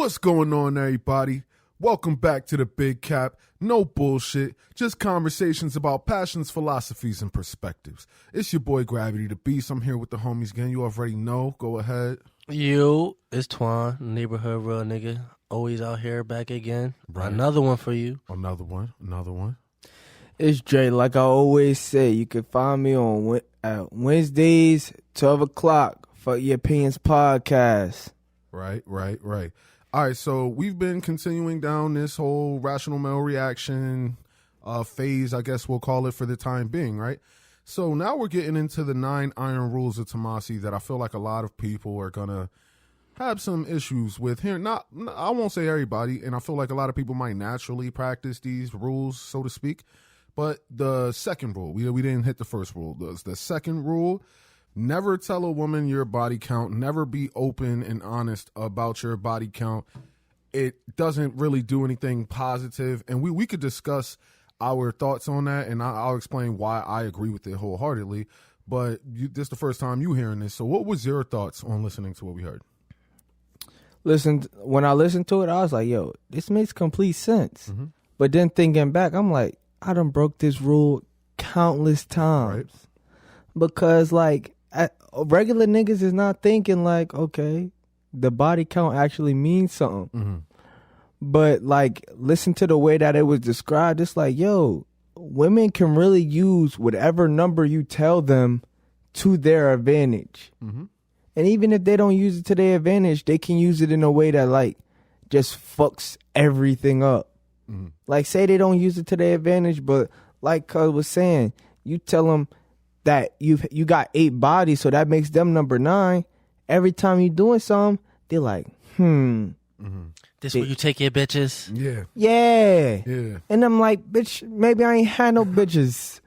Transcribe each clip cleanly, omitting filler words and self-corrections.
What's going on, everybody? Welcome back to the Big Cap. No bullshit, just conversations about passions, philosophies, and perspectives. It's your boy Gravity the Beast. I'm here with the homies again. You already know. Go ahead. It's Twan, neighborhood real nigga. Always out here back again. Right. Another one for you. Another one. It's Dre. Like I always say, you can find me on Wednesdays, 12 o'clock for Your Opinions Podcast. Right. All right, so we've been continuing down this whole rational male reaction phase, I guess we'll call it for the time being, right? So now we're getting into the 9 iron rules of Tomassi that I feel like a lot of people are going to have some issues with here. I won't say everybody, and I feel like a lot of people might naturally practice these rules, so to speak. But the second rule, we didn't hit the first rule. The second rule, never tell a woman your body count. Never be open and honest about your body count. It doesn't really do anything positive. And we could discuss our thoughts on that, and I'll explain why I agree with it wholeheartedly. But this is the first time you hearing this. So what was your thoughts on listening to what we heard? When I listened to it, I was like, yo, this makes complete sense. Mm-hmm. But then thinking back, I'm like, I done broke this rule countless times. Right. Because, like, regular niggas is not thinking, like, okay, the body count actually means something. Mm-hmm. But, like, listen to the way that it was described. It's like, yo, women can really use whatever number you tell them to their advantage. Mm-hmm. And even if they don't use it to their advantage, they can use it in a way that, like, just fucks everything up. Mm-hmm. Like, say they don't use it to their advantage, but like Cuz was saying, you tell them that you got 8 bodies, so that makes them number 9. Every time you doing something, they're like, Mm-hmm. This where you take your bitches? Yeah. And I'm like, bitch, maybe I ain't had no bitches.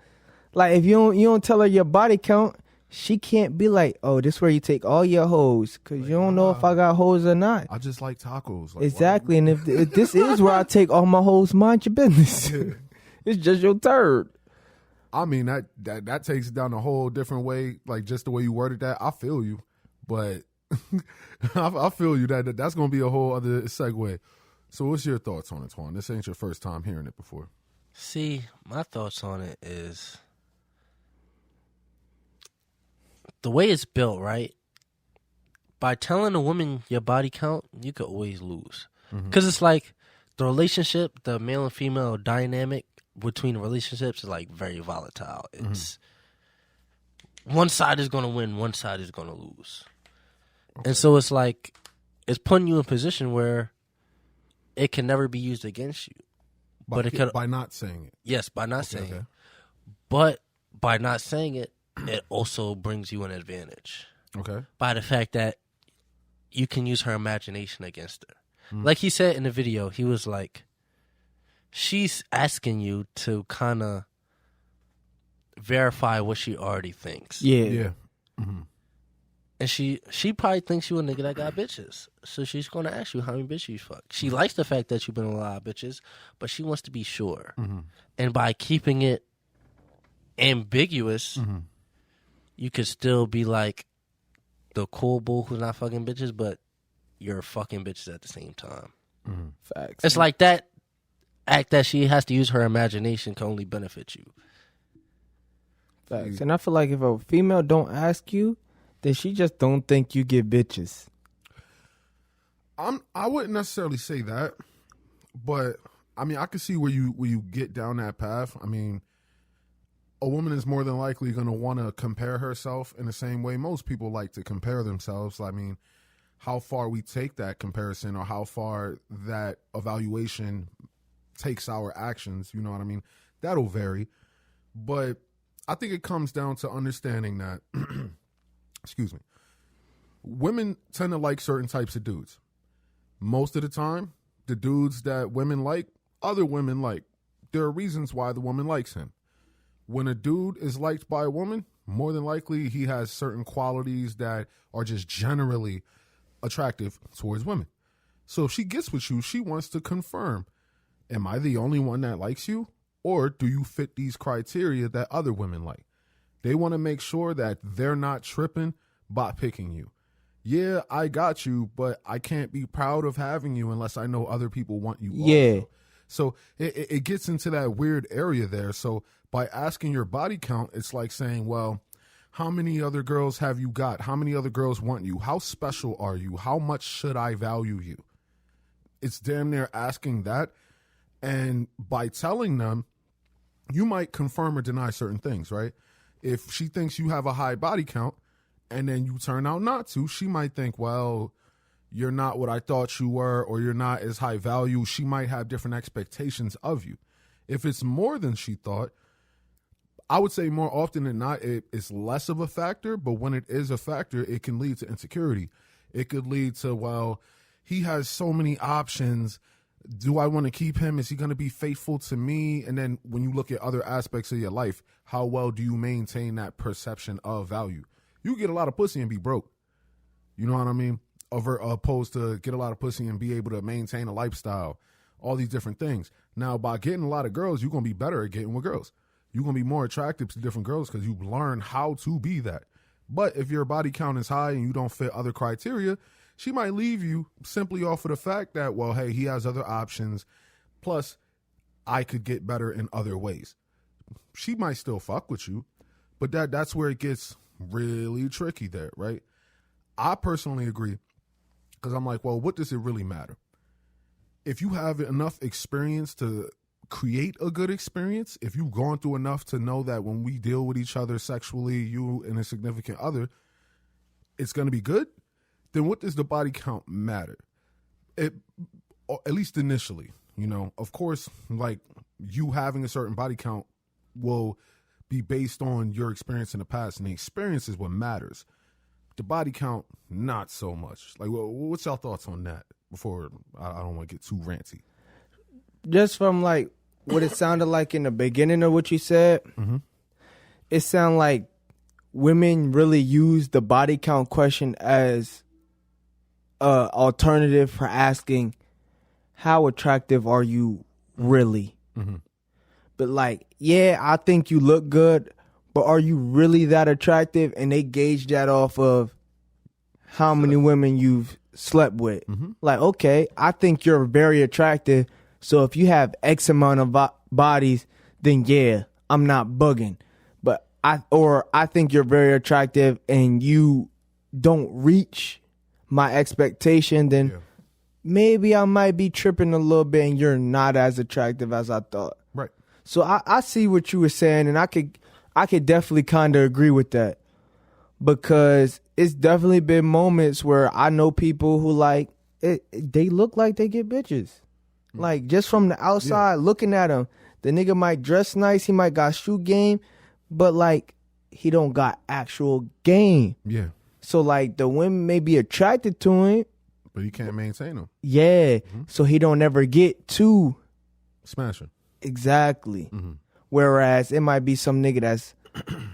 Like, if you don't tell her your body count, she can't be like, oh, this where you take all your hoes, because you don't know if I got hoes or not. I just like tacos. Like, exactly. And if this is where I take all my hoes, mind your business. Yeah. It's just your turd. I mean, that takes it down a whole different way, like just the way you worded that. I feel you, but I feel you that's going to be a whole other segue. So what's your thoughts on it, Twan? This ain't your first time hearing it before. See, my thoughts on it is the way it's built, right? By telling a woman your body count, you could always lose. Because it's like the relationship, the male and female dynamic between relationships is like very volatile. It's one side is going to win, one side is going to lose. Okay. And so it's like, it's putting you in a position where it can never be used against you. But it could, by not saying it. Yes, by not saying it. But by not saying it, it also brings you an advantage. Okay. By the fact that you can use her imagination against her. Like he said in the video, he was like, she's asking you to kind of verify what she already thinks. Yeah. Mm-hmm. And she probably thinks you a nigga that got bitches. So she's going to ask you how many bitches you fuck. She likes the fact that you've been with a lot of bitches, but she wants to be sure. Mm-hmm. And by keeping it ambiguous, you could still be like the cool bull who's not fucking bitches, but you're fucking bitches at the same time. Mm-hmm. Facts. It's like that act that she has to use her imagination can only benefit you. Facts. And I feel like if a female don't ask you, then she just don't think you get bitches. I wouldn't necessarily say that, but I mean I can see where you get down that path. I mean, a woman is more than likely going to want to compare herself in the same way most people like to compare themselves. I mean, how far we take that comparison or how far that evaluation takes our actions, you know what I mean? That'll vary. But I think it comes down to understanding that, excuse me, women tend to like certain types of dudes. Most of the time, the dudes that women like, other women like. There are reasons why the woman likes him. When a dude is liked by a woman, more than likely he has certain qualities that are just generally attractive towards women. So if she gets with you, she wants to confirm, am I the only one that likes you? Or do you fit these criteria that other women like? They want to make sure that they're not tripping by picking you. yeah, I got you, but I can't be proud of having you unless I know other people want you Yeah. also. So it gets into that weird area there. So by asking your body count, it's like saying, well, how many other girls have you got? How many other girls want you? How special are you? How much should I value you? It's damn near asking that. And by telling them, you might confirm or deny certain things, right? If she thinks you have a high body count and then you turn out not to, she might think, well, you're not what I thought you were, or you're not as high value. She might have different expectations of you. If it's more than she thought, I would say more often than not, it's less of a factor, but when it is a factor, it can lead to insecurity. It could lead to, well, he has so many options. Do I want to keep him? Is he going to be faithful to me? And then when you look at other aspects of your life, how well do you maintain that perception of value? You get a lot of pussy and be broke. You know what I mean? Opposed to get a lot of pussy and be able to maintain a lifestyle, all these different things. Now, by getting a lot of girls, you're going to be better at getting with girls. You're going to be more attractive to different girls because you learn how to be that. But if your body count is high and you don't fit other criteria, she might leave you simply off of the fact that, well, hey, he has other options. Plus, I could get better in other ways. She might still fuck with you, but that's where it gets really tricky there, right? I personally agree because I'm like, well, what does it really matter? If you have enough experience to create a good experience, if you've gone through enough to know that when we deal with each other sexually, you and a significant other, it's going to be good, then what does the body count matter? At least initially, you know. Of course, like, you having a certain body count will be based on your experience in the past, and the experience is what matters. The body count, not so much. Like, what's y'all thoughts on that before I don't want to get too ranty? Just from, like, what it sounded like in the beginning of what you said, it sounded like women really use the body count question as a alternative for asking, how attractive are you really? But, like, yeah, I think you look good, but are you really that attractive? And they gauge that off of how many women you've slept with. Like, okay, I think you're very attractive, so if you have X amount of bodies, then yeah, I'm not bugging. But I think you're very attractive and you don't reach my expectation, then maybe I might be tripping a little bit and you're not as attractive as I thought. Right. So I see what you were saying, and I could definitely kind of agree with that, because it's definitely been moments where I know people who, like, they look like they get bitches. Like, just from the outside looking at him, the nigga might dress nice, he might got shoe game, but, like, he don't got actual game. Yeah. So, like, the women may be attracted to him, but you can't maintain them. Yeah. So he don't ever get to smashing. Exactly. Whereas it might be some nigga that's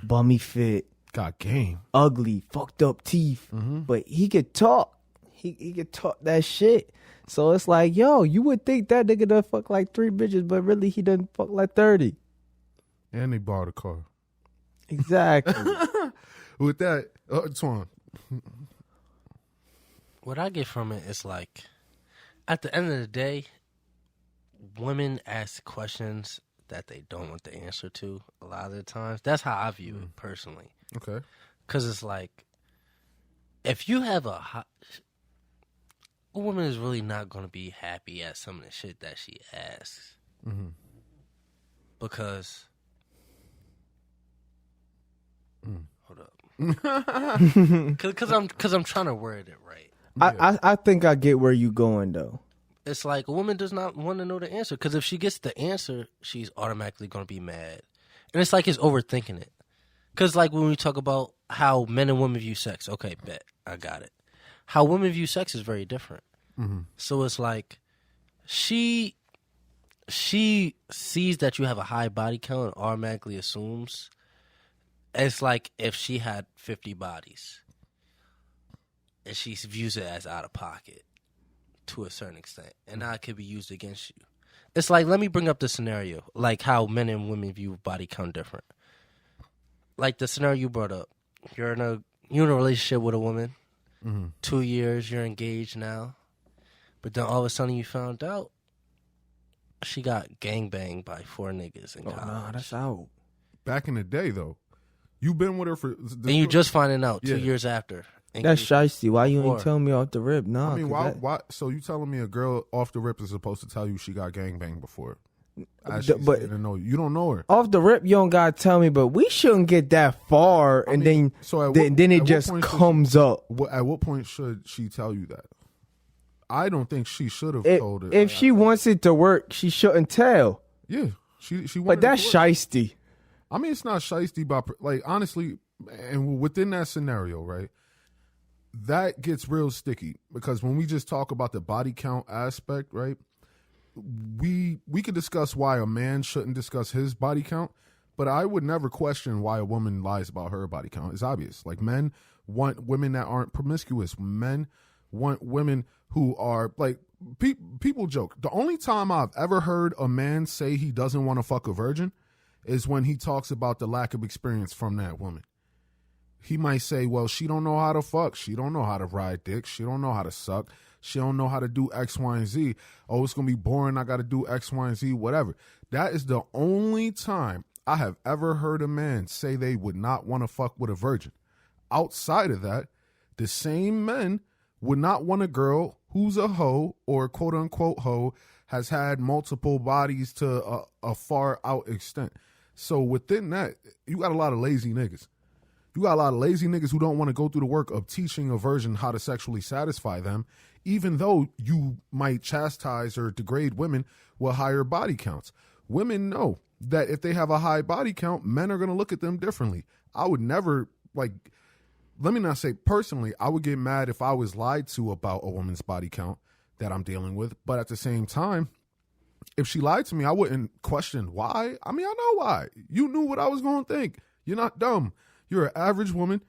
bummy fit, got game, ugly, fucked up teeth, but he could talk. He could talk that shit. So it's like, yo, you would think that nigga done fuck like 3 bitches, but really he done fuck like 30. And they borrowed a car. Exactly. With that, Twan. What I get from it is, like, at the end of the day, women ask questions that they don't want the answer to a lot of the times. That's how I view it personally. Okay. Because it's like, if you have a woman is really not going to be happy at some of the shit that she asks. Because, hold up. Because I'm trying to word it right. I think I get where you going, though. It's like a woman does not want to know the answer, because if she gets the answer, she's automatically going to be mad. And it's like it's overthinking it. Because, like, when we talk about how men and women view sex, okay, bet, I got it. How women view sex is very different. So it's like she sees that you have a high body count and automatically assumes. It's like if she had 50 bodies and she views it as out of pocket to a certain extent, and now it could be used against you. It's like, let me bring up the scenario, like how men and women view body count different. Like the scenario you brought up, you're in a relationship with a woman, 2 years, you're engaged now. But then all of a sudden you found out she got gangbanged by 4 niggas in college. Nah, that's out. Back in the day, though, you've been with her for... And you just finding out 2 years after. That's shiesty. Why you ain't tell me off the rip? Nah, I mean, why? So you telling me a girl off the rip is supposed to tell you she got gangbanged before? But you don't know her. Off the rip, you don't gotta tell me. But we shouldn't get that far, then it just comes up. At what point should she tell you that? I don't think she should have told it. If she wants it to work, she shouldn't tell. Yeah, she. But that's shiesty. I mean, it's not shiesty, but like honestly, and within that scenario, right? That gets real sticky because when we just talk about the body count aspect, right? We could discuss why a man shouldn't discuss his body count, but I would never question why a woman lies about her body count. It's obvious. Like men want women that aren't promiscuous. Men want women who are like people joke. The only time I've ever heard a man say he doesn't want to fuck a virgin is when he talks about the lack of experience from that woman. He might say, well, she don't know how to fuck. She don't know how to ride dick. She don't know how to suck. She don't know how to do X, Y, and Z. Oh, it's going to be boring. I got to do X, Y, and Z, whatever. That is the only time I have ever heard a man say they would not want to fuck with a virgin. Outside of that, the same men would not want a girl who's a hoe or quote unquote hoe has had multiple bodies to a far out extent. So within that, you got a lot of lazy niggas. You got a lot of lazy niggas who don't want to go through the work of teaching a virgin how to sexually satisfy them, even though you might chastise or degrade women with higher body counts. Women know that if they have a high body count, men are going to look at them differently. I would never, let me not say personally, I would get mad if I was lied to about a woman's body count that I'm dealing with. But at the same time, if she lied to me, I wouldn't question why. I mean, I know why. You knew what I was going to think. You're not dumb. You're an average woman.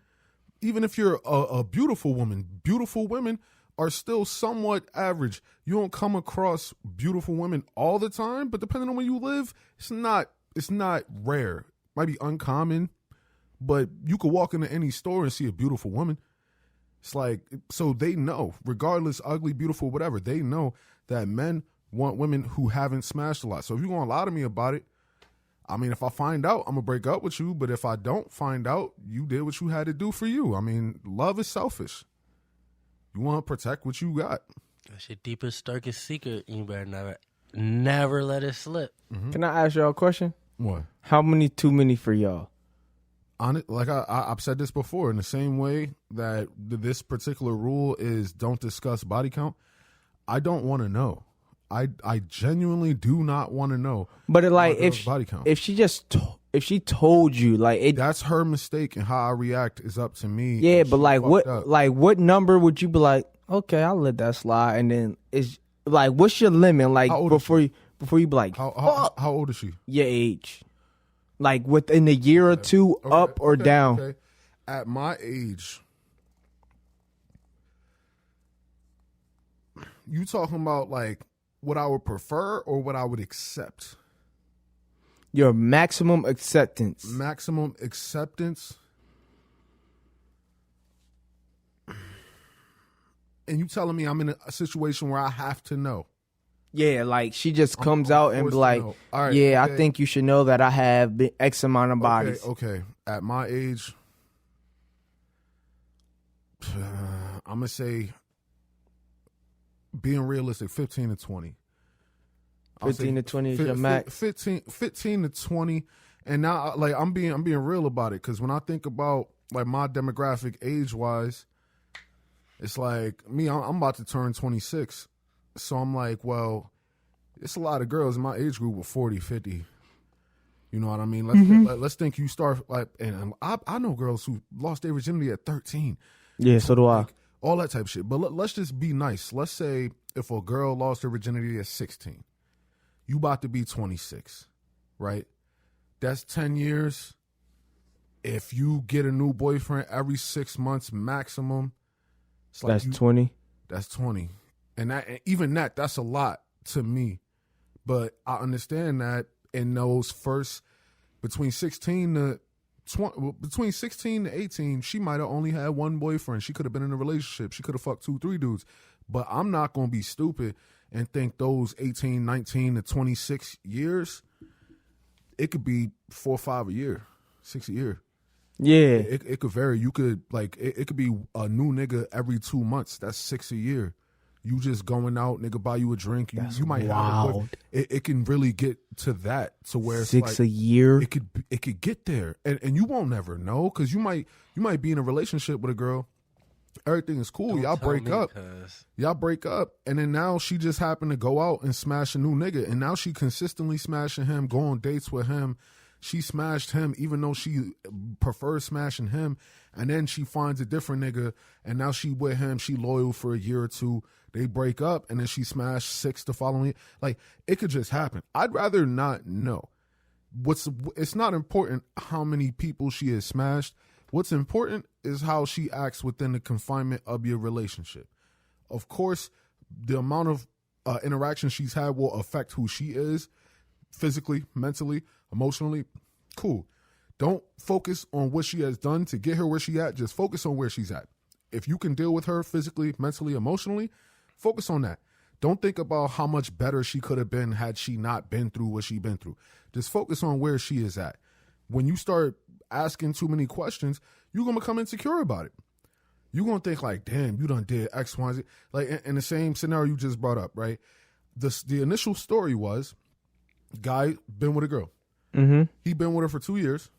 Even if you're a beautiful women are still somewhat average. You don't come across beautiful women all the time, but depending on where you live, it's not rare. Might be uncommon, but you could walk into any store and see a beautiful woman. It's like, so they know, regardless, ugly, beautiful, whatever, they know that men want women who haven't smashed a lot. So if you're going to lie to me about it, I mean, if I find out, I'm going to break up with you. But if I don't find out, you did what you had to do for you. I mean, love is selfish. You want to protect what you got. That's your deepest, darkest secret. You better never let it slip. Mm-hmm. Can I ask y'all a question? What? How many too many for y'all? Like I've said this before, in the same way that this particular rule is don't discuss body count, I don't want to know. I genuinely do not want to know. But if she told you, that's her mistake, and how I react is up to me. Yeah, but what number would you be like? Okay, I'll let that slide. And then it's like, what's your limit? Like before you be like, how old is she? Your age, like within a year or two, up or down. Okay. At my age, you talking about like what I would prefer or what I would accept? Your maximum acceptance. Maximum acceptance. And you telling me I'm in a situation where I have to know? Yeah, like she just comes out and be like, right, yeah, okay. I think you should know that I have X amount of bodies. Okay. At my age, I'm going to say, being realistic, 15 to 20. 15 to 20 is your max. 15 to 20. And now, like, I'm being real about it, because when I think about like my demographic age-wise, it's like me, I'm about to turn 26. So I'm like, well, it's a lot of girls in my age group with 40, 50. You know what I mean? Let's think you start like, and I know girls who lost their virginity at 13. Yeah, so do I. Like, all that type of shit. But let's just be nice. Let's say if a girl lost her virginity at 16, you about to be 26, right? That's 10 years. If you get a new boyfriend every 6 months maximum, it's like that's 20. That's 20. And even that's a lot to me. But I understand that in those first, between 16 to between 16 to 18, she might have only had one boyfriend. She could have been in a relationship. She could have fucked 2-3 dudes. But I'm not going to be stupid and think those 18, 19 to 26 years, it could be 4 or 5 a year, 6 a year. Yeah. It could vary. You could, like, it could be a new nigga every 2 months. That's 6 a year. You just going out, nigga, buy you a drink. You might wild. have it can really get to that, to where it's 6 like, a year. It could get there, and you won't never know, because you might be in a relationship with a girl, everything is cool, y'all break up, and then now she just happened to go out and smash a new nigga, and now she consistently smashing him, go on dates with him. She smashed him even though she prefers smashing him, and then she finds a different nigga, and now she with him, she loyal for a year or two. They break up, and then she smashed 6 the following. Like, it could just happen. I'd rather not know. It's not important how many people she has smashed. What's important is how she acts within the confinement of your relationship. Of course, the amount of interaction she's had will affect who she is, physically, mentally, emotionally. Cool. Don't focus on what she has done to get her where she at. Just focus on where she's at. If you can deal with her physically, mentally, emotionally, focus on that. Don't think about how much better she could have been had she not been through what she's been through. Just focus on where she is at. When you start asking too many questions, you're going to become insecure about it. You're going to think like, damn, you done did X, Y, Z. Like in the same scenario you just brought up, right? The initial story was, guy been with a girl. Mm-hmm. He been with her for 2 years.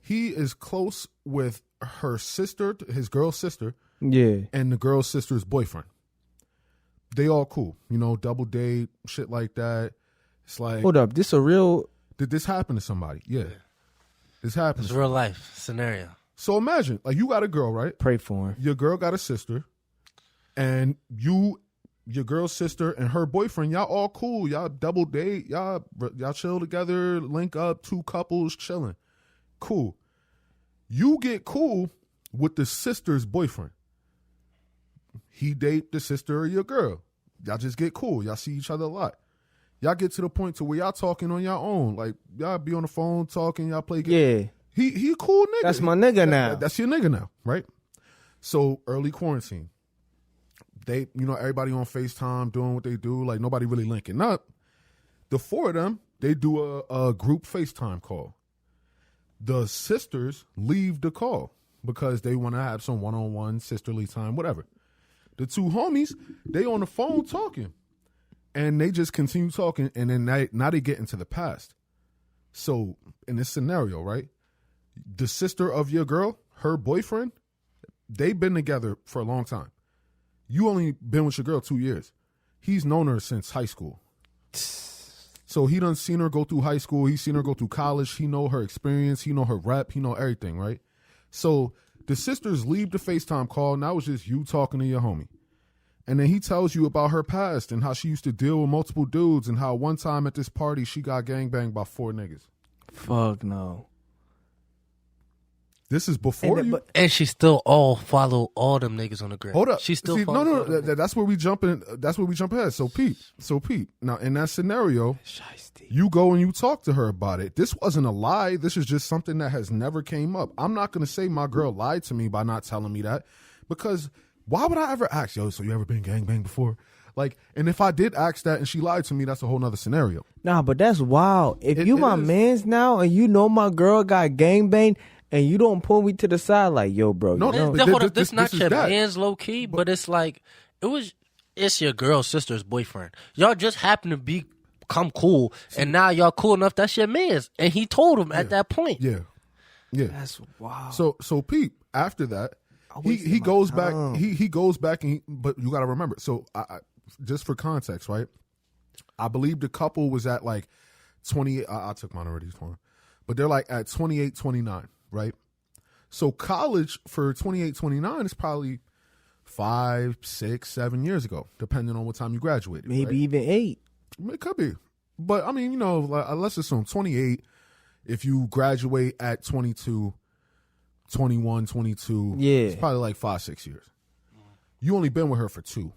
He is close with her sister, his girl's sister, and the girl's sister's boyfriend. They all cool, double date, shit like that. It's like, hold up, this a real? Did this happen to somebody? Yeah, this happened. It's a real life scenario. So imagine, like, you got a girl, right? Pray for him. Your girl got a sister, and your girl's sister and her boyfriend, y'all all cool. Y'all double date, y'all chill together, link up, 2 couples chilling. Cool. You get cool with the sister's boyfriend. He date the sister of your girl. Y'all just get cool. Y'all see each other a lot. Y'all get to the point to where y'all talking on your own. Like, y'all be on the phone talking, y'all play games. Yeah. He a cool nigga. That's my nigga now. That's your nigga now, right? So early quarantine. They, everybody on FaceTime doing what they do. Like, nobody really linking up. The 4 of them, they do a group FaceTime call. The sisters leave the call because they want to have some one-on-one sisterly time, whatever. The 2 homies, they on the phone talking. And they just continue talking, and then now they get into the past. So in this scenario, right, the sister of your girl, her boyfriend, they've been together for a long time. You only been with your girl 2 years. He's known her since high school. So he done seen her go through high school. He's seen her go through college. He know her experience. He know her rep. He know everything, right? So the sisters leave the FaceTime call. Now it's just you talking to your homie. And then he tells you about her past and how she used to deal with multiple dudes and how one time at this party she got gangbanged by 4 niggas. Fuck no. This is before and she still follow all them niggas on the gram. Hold up. She still that's where we jump in. That's where we jump ahead. So Pete. Now in that scenario, you go and you talk to her about it. This wasn't a lie. This is just something that has never came up. I'm not going to say my girl lied to me by not telling me that, because why would I ever ask, yo, so you ever been gangbanged before? Like, and if I did ask that and she lied to me, that's a whole nother scenario. Nah, but that's wild. If you my mans now and you know my girl got gangbanged and you don't pull me to the side like, yo, bro. No, this not your man's low key, but it's like, it's your girl's sister's boyfriend. Y'all just happen to become cool, and now y'all cool enough, that's your man's. And he told him at that point. Yeah. That's wild. So Pete, after that, he goes back. He goes back, but you got to remember. So I just for context, right? I believe the couple was at like 28. I took mine already, but they're like at 28, 29, right? So college for 28, 29 is probably 5, 6, 7 years ago, depending on what time you graduated. Maybe right? even 8. It could be, but I mean, let's assume 28. If you graduate at 22. 21, 22. Yeah. It's probably like 5, 6 years. You only been with her for 2.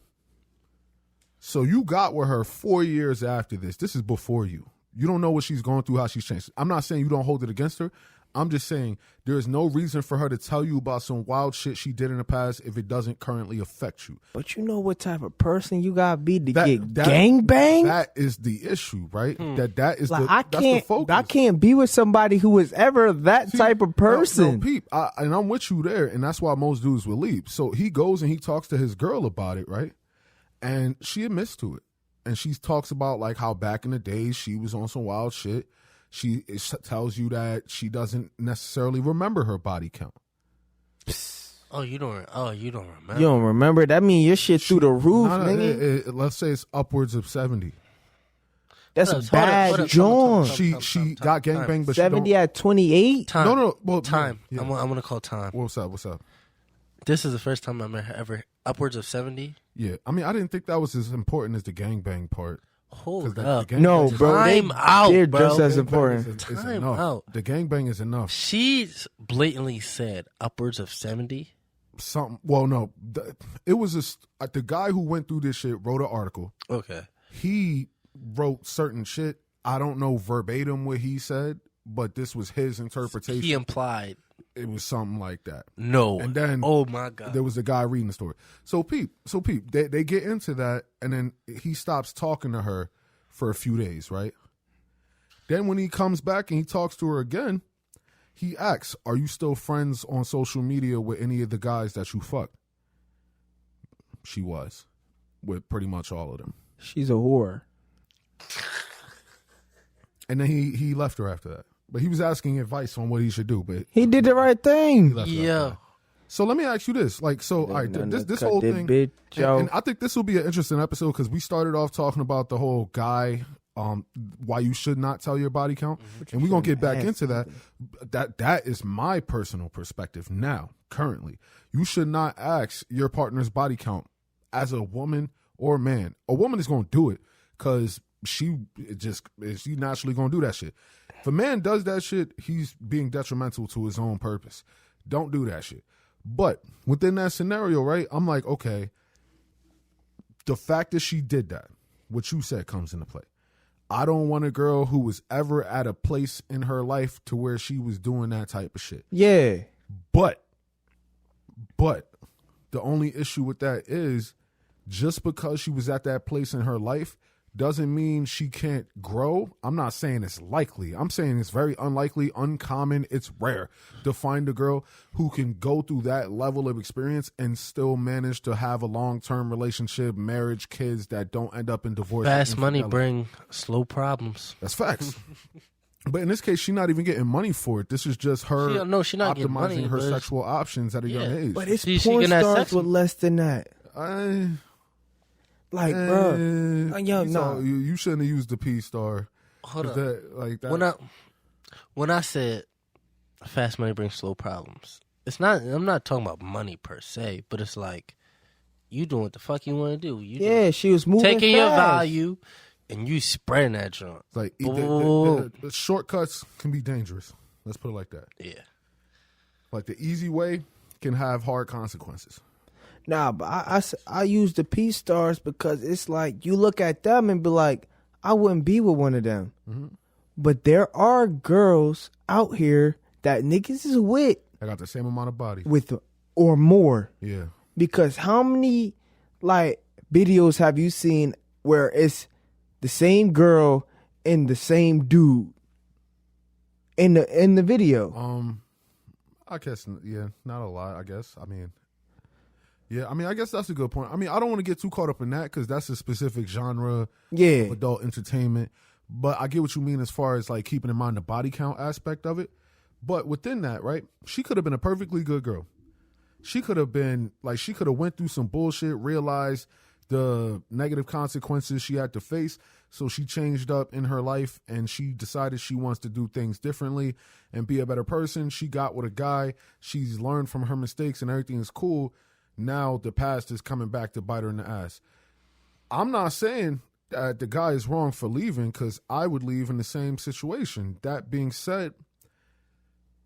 So you got with her 4 years after this. This is before you. You don't know what she's going through, how she's changed. I'm not saying you don't hold it against her. I'm just saying there is no reason for her to tell you about some wild shit she did in the past if it doesn't currently affect you. But you know what type of person you gotta be to get gangbanged? That is the issue, right? That is like, that's the focus. I can't be with somebody who is ever that type of person. No, peep, and I'm with you there, and that's why most dudes will leave. So he goes and he talks to his girl about it, right? And she admits to it. And she talks about like how back in the days she was on some wild shit. She tells you that she doesn't necessarily remember her body count. You don't remember. You don't remember? That mean your shit through the roof, nigga. Let's say it's upwards of 70. That's a bad joint. She got gangbanged, but 70 at 28. Time. No. Well, time. Yeah. I'm gonna call time. What's up? This is the first time I'm ever upwards of 70. Yeah, I mean, I didn't think that was as important as the gangbang part. Hold up. No, bro. Time out, They're bro. just as important. Time out. The gangbang is enough. She's blatantly said upwards of 70. Something. Well, no. It was the guy who went through this shit wrote an article. Okay. He wrote certain shit. I don't know verbatim what he said, but this was his interpretation. He implied. It was something like that. No. And then, oh my God, there was a guy reading the story. So peep, they get into that, and then he stops talking to her for a few days, right? Then when he comes back and he talks to her again, he asks, "Are you still friends on social media with any of the guys that you fucked?" She was, with pretty much all of them. She's a whore. And then he left her after that. But he was asking advice on what he should do. But he did the right thing. Yeah. So let me ask you this. Like, so, all right, this whole thing. And I think this will be an interesting episode because we started off talking about the whole guy, why you should not tell your body count. And we're going to get back into that. That is my personal perspective now, currently. You should not ask your partner's body count as a woman or man. A woman is going to do it because she naturally going to do that shit. If a man does that shit, he's being detrimental to his own purpose. Don't do that shit. But within that scenario, right, I'm like, okay, the fact that she did that, what you said comes into play. I don't want a girl who was ever at a place in her life to where she was doing that type of shit. Yeah. But the only issue with that is just because she was at that place in her life doesn't mean she can't grow. I'm not saying it's likely. I'm saying it's very unlikely, uncommon. It's rare to find a girl who can go through that level of experience and still manage to have a long-term relationship, marriage, kids that don't end up in divorce. Fast money bring slow problems. That's facts. But in this case, she's not even getting money for it. This is just her she's not getting money, optimizing her sexual options at a young age. But it's porn stars with less than that. Like, bro, you shouldn't have used the P star. Hold up. That. When I said fast money brings slow problems, it's not. I'm not talking about money per se, but it's like you doing what the fuck you want to do. She was moving taking fast. your value and you spreading that junk. Like the shortcuts can be dangerous. Let's put it like that. Yeah. Like the easy way can have hard consequences. Nah, but I use the P stars because it's like you look at them and be like, I wouldn't be with one of them. Mm-hmm. But there are girls out here that niggas is with. I got the same amount of body. With or more. Yeah. Because how many like videos have you seen where it's the same girl and the same dude in the video? I guess not a lot, I guess. I guess that's a good point. I mean, I don't want to get too caught up in that because that's a specific genre of adult entertainment. But I get what you mean as far as like keeping in mind the body count aspect of it. But within that, right, she could have been a perfectly good girl. She could have been like, she could have went through some bullshit, realized the negative consequences she had to face. So she changed up in her life and she decided she wants to do things differently and be a better person. She got with a guy. She's learned from her mistakes and everything is cool. Now the past is coming back to bite her in the ass. I'm not saying that the guy is wrong for leaving because I would leave in the same situation. That being said,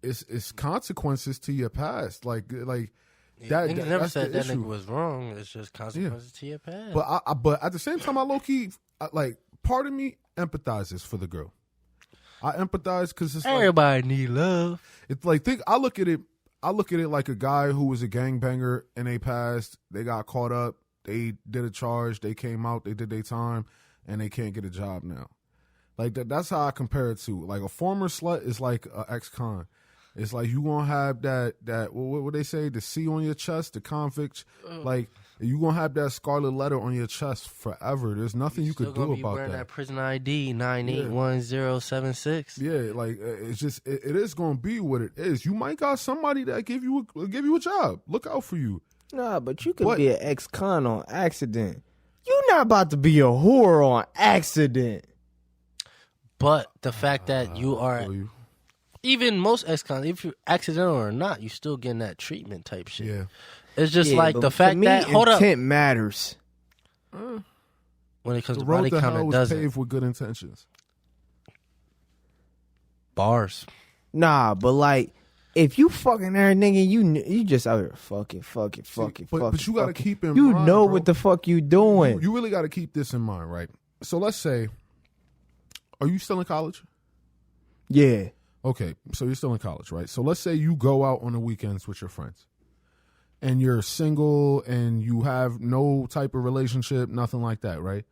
it's consequences to your past. Like that. Niggas never said that issue. nigga was wrong. It's just consequences to your past. But at the same time, I low key like part of me empathizes for the girl. I empathize because it's everybody need love. It's like I look at it like a guy who was a gangbanger and they passed, they got caught up, they did a charge, they came out, they did their time, and they can't get a job now. Like that's how I compare it to. Like a former slut is like an ex-con. It's like you gonna have that what they say, the C on your chest, the convict. Like you gonna have that scarlet letter on your chest forever. There's nothing you could do about wearing that. Prison ID 981076. Yeah, like it's just it is gonna be what it is. You might got somebody that give you a job. Look out for you. Nah, but you could be an ex-con on accident. You not about to be a whore on accident. But the fact that you are. Even most ex-cons, if you're accidental or not, you still getting that treatment type shit. Yeah. It's just like the fact that, hold up. Intent matters. When it comes to road body to count, hell it was doesn't. paved with good intentions. Bars. Nah, but like, if you fucking there, nigga, you just out here, fuck it. But you got to keep in mind, you know bro, what the fuck you doing. You really got to keep this in mind, right? So let's say, are you still in college? Yeah. Okay, so you're still in college, right? So let's say you go out on the weekends with your friends and you're single and you have no type of relationship, nothing like that, right?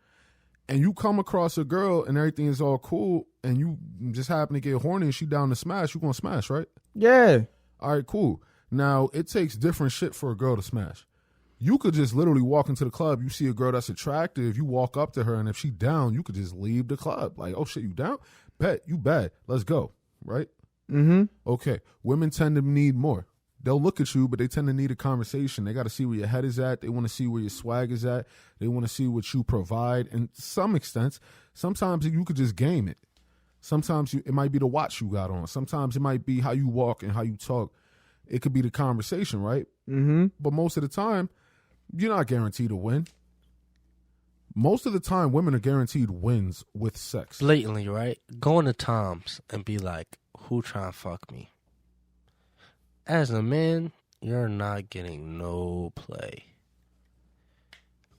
And you come across a girl and everything is all cool and you just happen to get horny and she down to smash, you going to smash, right? Yeah. All right, cool. Now, it takes different shit for a girl to smash. You could just literally walk into the club, you see a girl that's attractive, you walk up to her, and if she down, you could just leave the club. Like, oh shit, you down? Bet, you bad. Let's go. Right? Mm-hmm. Okay. Women tend to need more. They'll look at you, but they tend to need a conversation. They got to see where your head is at. They want to see where your swag is at. They want to see what you provide. And to some extent, sometimes you could just game it. Sometimes it might be the watch you got on. Sometimes it might be how you walk and how you talk. It could be the conversation, right? Mm-hmm. But most of the time, you're not guaranteed to win. Most of the time, women are guaranteed wins with sex. Blatantly, right? Going to Tom's and be like, who trying to fuck me? As a man, you're not getting no play.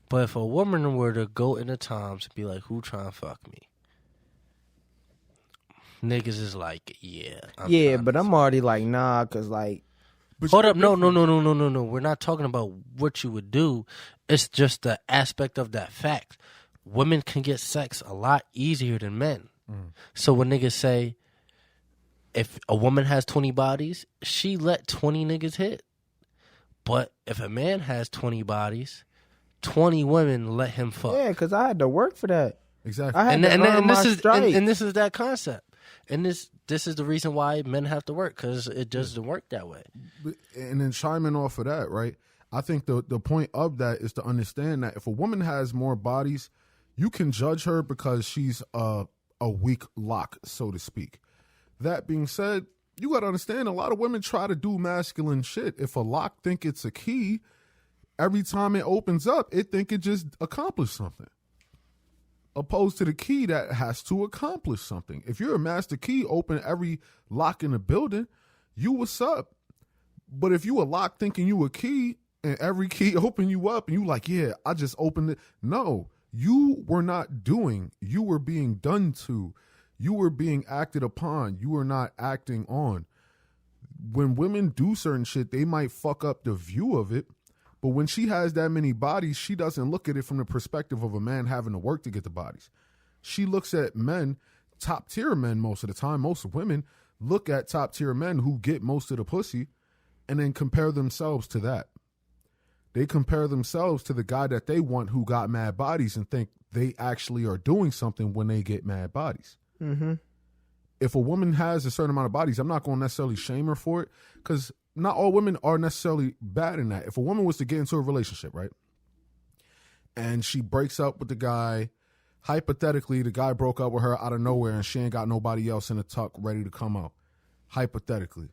But if a woman were to go into Tom's and be like, who trying to fuck me? Niggas is like, yeah. I'm already like, nah, because like. Hold up. No. We're not talking about what you would do. It's just the aspect of that fact. Women can get sex a lot easier than men. So when niggas say, if a woman has 20 bodies, she let 20 niggas hit. But if a man has 20 bodies, 20 women let him fuck. Yeah, because I had to work for that. Exactly. I had to earn my stripes. And this is that concept. And this is the reason why men have to work, because it doesn't work that way. And then chiming off of that, right? I think the point of that is to understand that if a woman has more bodies, you can judge her because she's a weak lock, so to speak. That being said, you got to understand a lot of women try to do masculine shit. If a lock think it's a key, every time it opens up, it think it just accomplished something. Opposed to the key that has to accomplish something. If you're a master key, open every lock in the building, you what's up. But if you a lock thinking you a key and every key open you up and you like, yeah, I just opened it. No, you were not doing. You were being done to. You were being acted upon. You were not acting on. When women do certain shit, they might fuck up the view of it. But when she has that many bodies, she doesn't look at it from the perspective of a man having to work to get the bodies. She looks at men, top tier men most of the time. Most women look at top tier men who get most of the pussy and then compare themselves to that. They compare themselves to the guy that they want who got mad bodies and think they actually are doing something when they get mad bodies. Mm-hmm. If a woman has a certain amount of bodies, I'm not going to necessarily shame her for it because not all women are necessarily bad in that. If a woman was to get into a relationship, right, and she breaks up with the guy, hypothetically, the guy broke up with her out of nowhere and she ain't got nobody else in the tuck ready to come out. Hypothetically.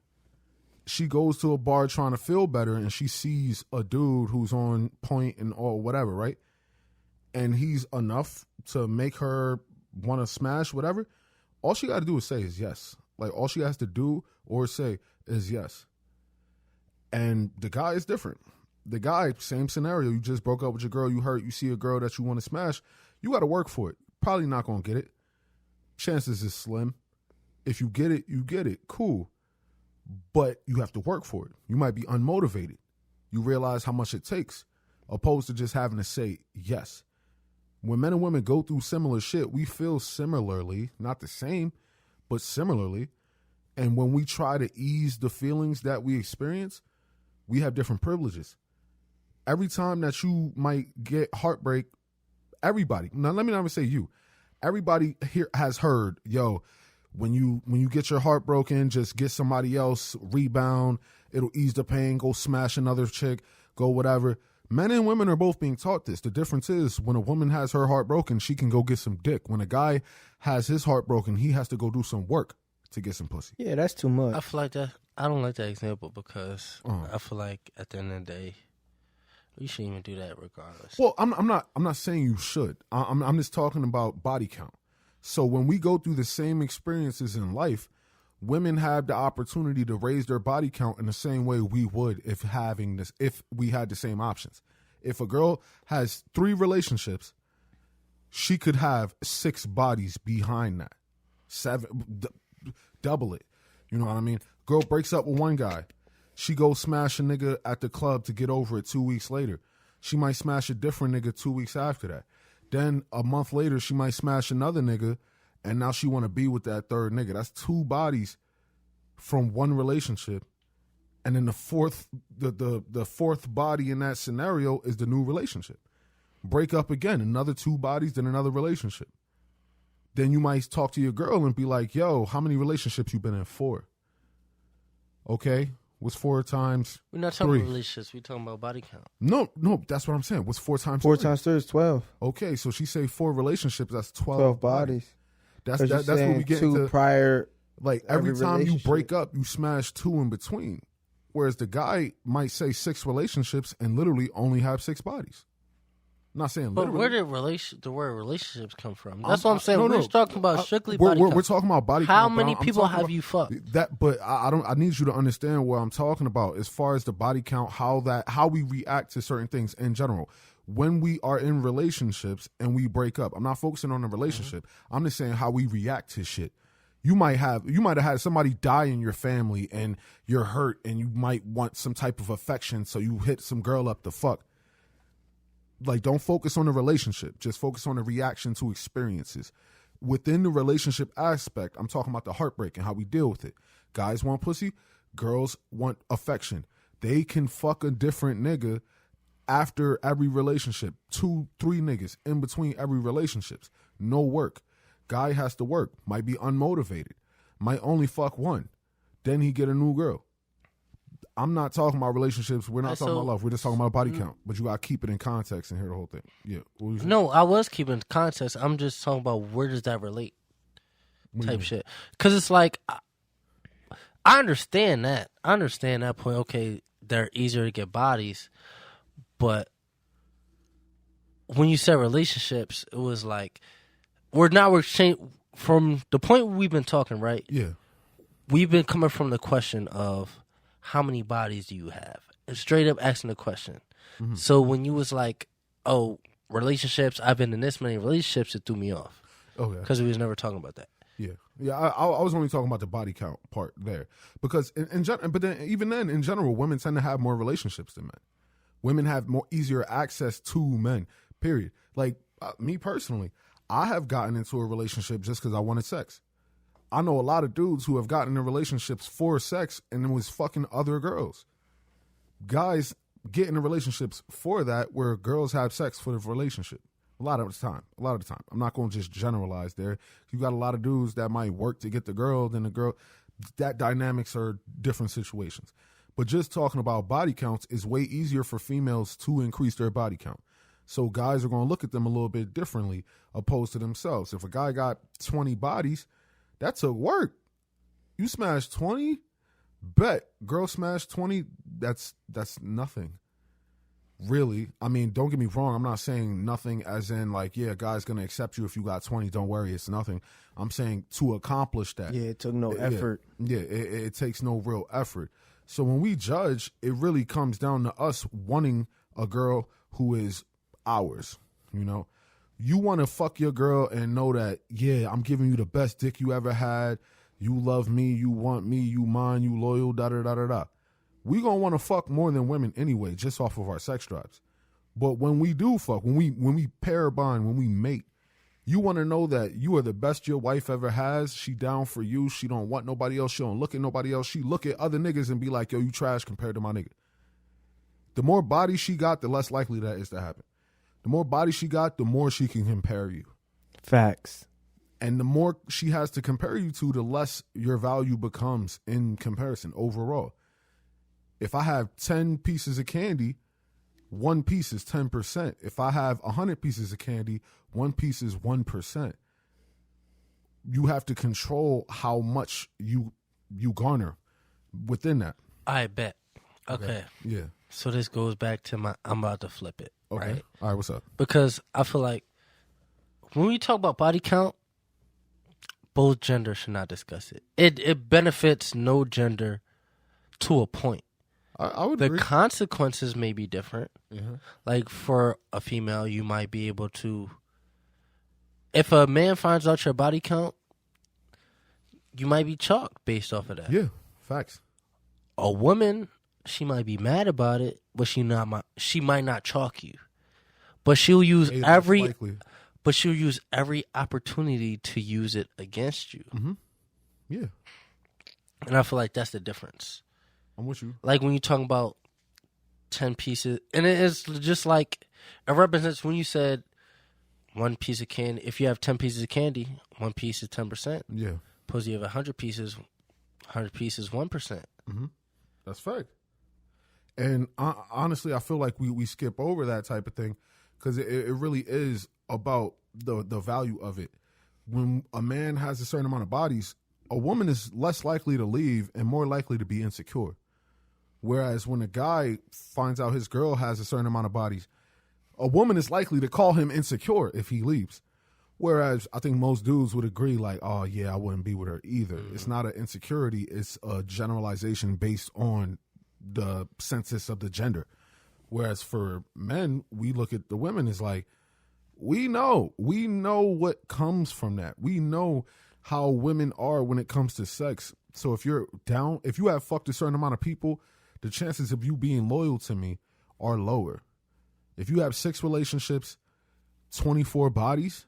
She goes to a bar trying to feel better and she sees a dude who's on point and or whatever, right? And he's enough to make her want to smash whatever. All she got to do is say is yes. Like all she has to do or say is yes. And the guy is different. The guy, same scenario. You just broke up with your girl. You hurt. You see a girl that you want to smash. You got to work for it. Probably not going to get it. Chances is slim. If you get it, you get it. Cool. But you have to work for it. You might be unmotivated. You realize how much it takes, opposed to just having to say yes. When men and women go through similar shit, we feel similarly, not the same, but similarly. And when we try to ease the feelings that we experience, we have different privileges. Every time that you might get heartbreak, everybody, now let me not even say you, everybody here has heard, yo, when you get your heart broken, just get somebody else, rebound, it'll ease the pain, go smash another chick, go whatever. Men and women are both being taught this. The difference is when a woman has her heart broken, she can go get some dick. When a guy has his heart broken, he has to go do some work to get some pussy. Yeah, that's too much. I feel like that. I don't like that example because I feel like at the end of the day, you shouldn't even do that regardless. Well, I'm not saying you should. I'm just talking about body count. So when we go through the same experiences in life, women have the opportunity to raise their body count in the same way we would if we had the same options. If a girl has 3 relationships, she could have 6 bodies behind that. 7, double it. You know what I mean? Girl breaks up with one guy. She goes smash a nigga at the club to get over it 2 weeks later. She might smash a different nigga 2 weeks after that. Then a month later, she might smash another nigga, and now she want to be with that third nigga. That's 2 bodies from one relationship. And then the fourth body in that scenario is the new relationship. Break up again, another 2 bodies, then another relationship. Then you might talk to your girl and be like, yo, how many relationships you been in? 4. Okay, what's 4 times We're not talking 3? about relationships. We're talking about body count. No, that's what I'm saying. What's 4 times 4 3? times 3 is 12. Okay, so she say 4 relationships, that's 12 bodies. That's what we get 2 into. prior. Like every time you relationship. break up, you smash 2 in between. Whereas the guy might say 6 relationships and literally only have 6 bodies. I'm not saying But literally. where did the word relationships come from? That's what I'm saying. No, We're no. just talking about strictly body count. We're talking about body How count. but many I'm people talking have about you fucked? that? But I need you to understand what I'm talking about as far as the body count, how we react to certain things in general. When we are in relationships and we break up, I'm not focusing on the relationship. I'm just saying how we react to shit. You might have had somebody die in your family and you're hurt and you might want some type of affection, so you hit some girl up to fuck. Like, don't focus on the relationship. Just focus on the reaction to experiences. Within the relationship aspect, I'm talking about the heartbreak and how we deal with it. Guys want pussy. Girls want affection. They can fuck a different nigga after every relationship. 2, 3 niggas in between every relationships. No work. Guy has to work. Might be unmotivated. Might only fuck one. Then he get a new girl. I'm not talking about relationships. We're not talking about love. We're just talking about body count. But you got to keep it in context and hear the whole thing. Yeah. No, I was keeping context. I'm just talking about where does that relate type shit. Because it's like, I understand that. I understand that point. Okay, they're easier to get bodies. But when you said relationships, it was like, we're changing from the point we've been talking, right? Yeah. We've been coming from the question of how many bodies do you have? And straight up asking the question. Mm-hmm. So when you was like, oh, relationships, I've been in this many relationships, it threw me off. Okay. Because we was never talking about that. Yeah. Yeah, I was only talking about the body count part there. Because but then even then, in general, women tend to have more relationships than men. Women have more easier access to men, period. Like, me personally, I have gotten into a relationship just because I wanted sex. I know a lot of dudes who have gotten in relationships for sex and it was fucking other girls. Guys get into relationships for that where girls have sex for the relationship. A lot of the time. I'm not going to just generalize there. You got a lot of dudes that might work to get the girl, then the girl. That dynamics are different situations. But just talking about body counts is way easier for females to increase their body count. So guys are going to look at them a little bit differently opposed to themselves. If a guy got 20 bodies, that took work. You smashed 20, bet. Girl smashed 20, that's nothing. Really. I mean, don't get me wrong. I'm not saying nothing as in like, yeah, a guy's going to accept you if you got 20. Don't worry, it's nothing. I'm saying to accomplish that. Yeah, it took no effort. Yeah, it takes no real effort. So when we judge, it really comes down to us wanting a girl who is ours, you know? You want to fuck your girl and know that, yeah, I'm giving you the best dick you ever had. You love me, you want me, you mine, you loyal, da-da-da-da-da. We gonna want to fuck more than women anyway, just off of our sex drives. But when we do fuck, when we pair bond, when we mate, you want to know that you are the best your wife ever has. She down for you. She don't want nobody else. She don't look at nobody else. She look at other niggas and be like, yo, you trash compared to my nigga. The more body she got, the less likely that is to happen. The more body she got, the more she can compare you. Facts. And the more she has to compare you to, the less your value becomes in comparison overall. If I have 10 pieces of candy, one piece is 10%. If I have 100 pieces of candy, one piece is 1%. You have to control how much you garner within that. I bet. Okay. Yeah. So this goes back to I'm about to flip it. Okay. Right? All right, what's up? Because I feel like when we talk about body count, both genders should not discuss it. It benefits no gender to a point. I would the agree. consequences may be different. Mm-hmm. Like for a female, you might be able to, if a man finds out your body count, you might be chalked based off of that. Yeah, facts. A woman, she might be mad about it, but she might not chalk you. But she'll use every opportunity to use it against you. Mm-hmm. Yeah. And I feel like that's the difference. I'm with you. Like when you're talking about 10 pieces, and it is just like, it represents when you said one piece of candy. If you have 10 pieces of candy, one piece is 10%. Yeah. Suppose you have 100 pieces, 100 pieces, 1%. Mm-hmm. That's fact. And honestly, I feel like we skip over that type of thing because it really is about the value of it. When a man has a certain amount of bodies, a woman is less likely to leave and more likely to be insecure. Whereas when a guy finds out his girl has a certain amount of bodies, a woman is likely to call him insecure if he leaves. Whereas I think most dudes would agree like, oh, yeah, I wouldn't be with her either. Mm-hmm. It's not an insecurity. It's a generalization based on the census of the gender. Whereas for men, we look at the women as like, we know what comes from that. We know how women are when it comes to sex. So if you have fucked a certain amount of people, the chances of you being loyal to me are lower. If you have 6 relationships, 24 bodies,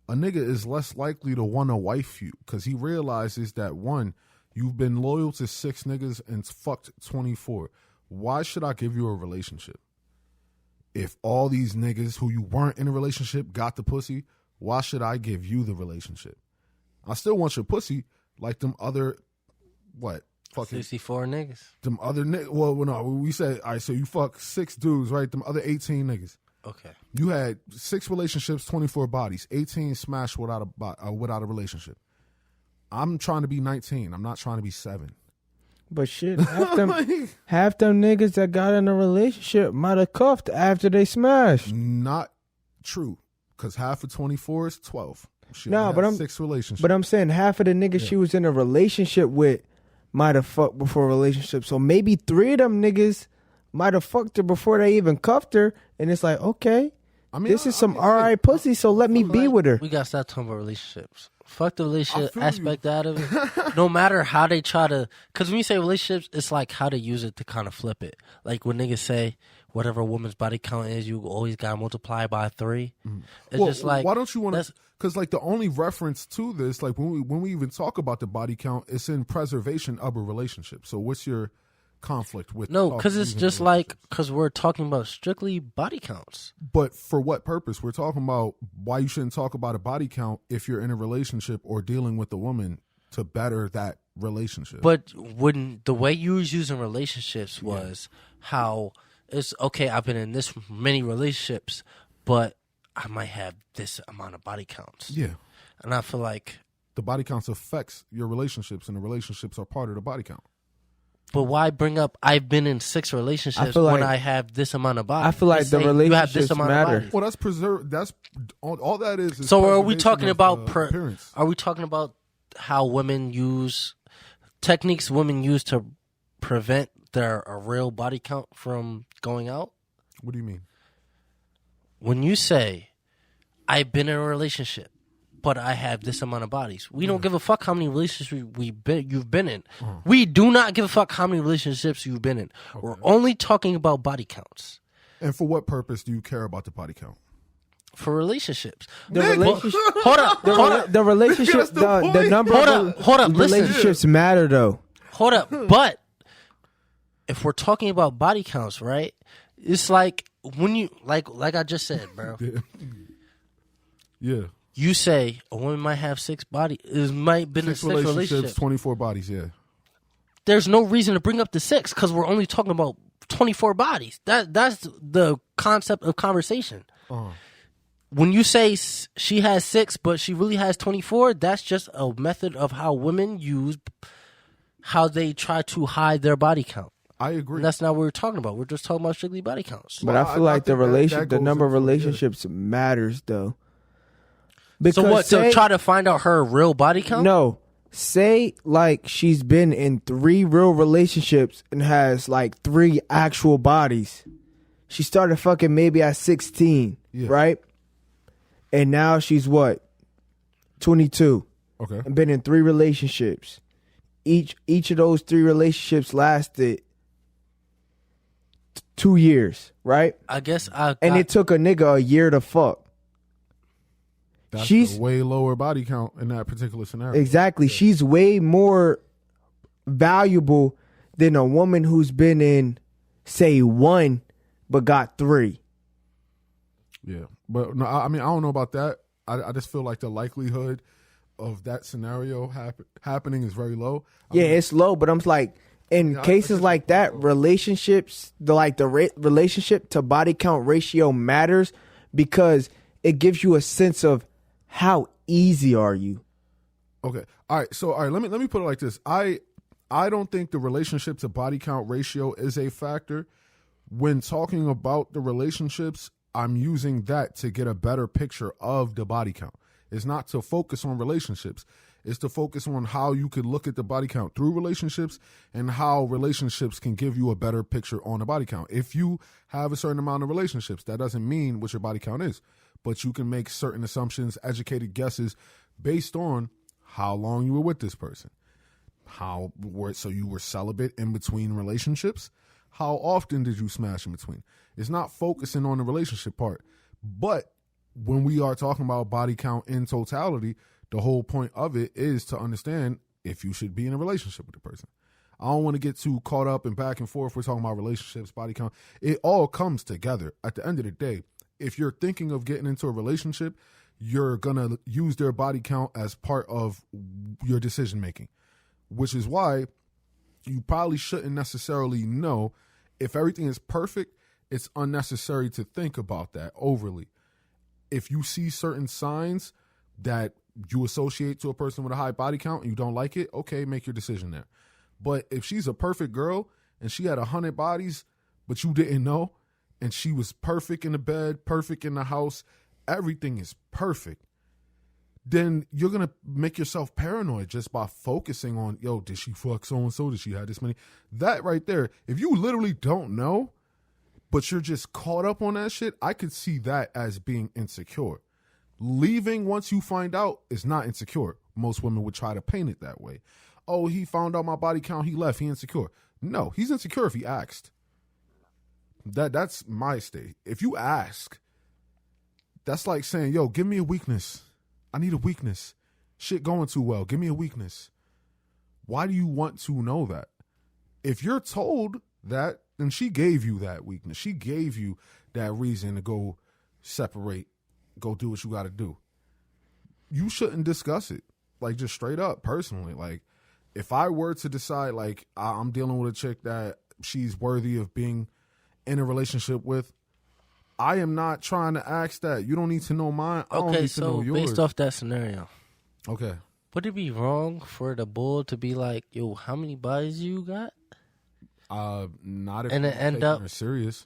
a nigga is less likely to want to wife you because he realizes that, one, you've been loyal to 6 niggas and fucked 24. Why should I give you a relationship? If all these niggas who you weren't in a relationship got the pussy, why should I give you the relationship? I still want your pussy like them other, what? Fucking 64 niggas. Them other niggas. Well, no, we said, all right, so you fuck 6 dudes, right? Them other 18 niggas. Okay. You had 6 relationships, 24 bodies, 18 smashed without a relationship. I'm trying to be 19. I'm not trying to be 7. But shit, half them niggas that got in a relationship might have cuffed after they smashed. Not true, because half of 24 is 12. She No, but 6 relationships. But I'm saying half of the niggas she was in a relationship with might have fucked before a relationship. So maybe 3 of them niggas might have fucked her before they even cuffed her. And it's like, okay, this is some alright pussy, so let me be with her. We got to stop talking about relationships. Fuck the relationship aspect out of it. No matter how they try to, because when you say relationships, it's like how to use it to kind of flip it. Like when niggas say whatever a woman's body count is, you always got to multiply by 3. Mm-hmm. It's just like, why don't you want to? Because like the only reference to this, like when we even talk about the body count, it's in preservation of a relationship. So what's your conflict with? No, because it's just like, because we're talking about strictly body counts. But for what purpose? We're talking about why you shouldn't talk about a body count if you're in a relationship or dealing with a woman to better that relationship. But when the way you was using relationships was how it's okay, I've been in this many relationships, but I might have this amount of body counts. Yeah. And I feel like the body counts affects your relationships, and the relationships are part of the body count. But why bring up I've been in 6 relationships when I have this amount of body? I feel like the relationships matter. Well, that's preserved. That's all that is so are we talking about appearance? Are we talking about how women use techniques women use to prevent a real body count from going out? What do you mean? When you say I've been in a relationship, but I have this amount of bodies. We don't give a fuck how many relationships you've been in. We do not give a fuck how many relationships you've been in. Okay. We're only talking about body counts. And for what purpose do you care about the body count? For relationships. The relationship. Hold up. The relationship. The number. Hold up. Relationships matter though. Hold up. But if we're talking about body counts, right? It's like when you like I just said, bro. Yeah. You say a woman might have 6 bodies. It might been six a 6 relationship. 24 bodies. Yeah. There's no reason to bring up the 6 because we're only talking about 24 bodies. That's the concept of conversation. When you say she has 6, but she really has 24, that's just a method of how women use how they try to hide their body count. I agree. And that's not what we're talking about. We're just talking about strictly body counts. But I feel like the number of relationships matters though. Because so what? To try to find out her real body count? No. Say like she's been in 3 real relationships and has like 3 actual bodies. She started fucking maybe at 16, right? And now she's what? 22. Okay. And been in 3 relationships. Each of those 3 relationships lasted 2 years, right? I guess it took a nigga a year to fuck. She's a way lower body count in that particular scenario. Exactly. Yeah. She's way more valuable than a woman who's been in, say, 1 but got 3. Yeah. But no, I mean, I don't know about that. I just feel like the likelihood of that scenario happening is very low. It's low, but I'm like, in cases like that, relationships, the relationship to body count ratio matters because it gives you a sense of how easy are you. Okay. All right. Let me put it like this. I don't think the relationship to body count ratio is a factor. When talking about the relationships, I'm using that to get a better picture of the body count. It's not to focus on relationships. It's to focus on how you could look at the body count through relationships and how relationships can give you a better picture on the body count. If you have a certain amount of relationships, that doesn't mean what your body count is, but you can make certain assumptions, educated guesses based on how long you were with this person. So you were celibate in between relationships? How often did you smash in between? It's not focusing on the relationship part. But when we are talking about body count in totality, the whole point of it is to understand if you should be in a relationship with the person. I don't want to get too caught up and back and forth. We're talking about relationships, body count. It all comes together. At the end of the day, if you're thinking of getting into a relationship, you're going to use their body count as part of your decision making, which is why you probably shouldn't necessarily know if everything is perfect. It's unnecessary to think about that overly. If you see certain signs that you associate to a person with a high body count and you don't like it, okay, make your decision there. But if she's a perfect girl and she had 100 bodies, but you didn't know, and she was perfect in the bed, perfect in the house, everything is perfect, then you're going to make yourself paranoid just by focusing on, yo, did she fuck so-and-so? Did she have this many? That right there, if you literally don't know, but you're just caught up on that shit, I could see that as being insecure. Leaving once you find out is not insecure. Most women would try to paint it that way. Oh, he found out my body count, he left, he insecure. No, he's insecure if he asked. That's my state. If you ask, that's like saying, yo, give me a weakness. I need a weakness. Shit going too well. Give me a weakness. Why do you want to know that? If you're told that, then she gave you that weakness. She gave you that reason to go separate, go do what you got to do. You shouldn't discuss it. Like, just straight up, personally. Like, if I were to decide, like, I'm dealing with a chick that she's worthy of being in a relationship with, I am not trying to ask that. You don't need to know mine. I don't need to know yours. Based off that scenario, okay, would it be wrong for the bull to be like, yo, how many bodies you got? Not if and you're it end taking up her serious.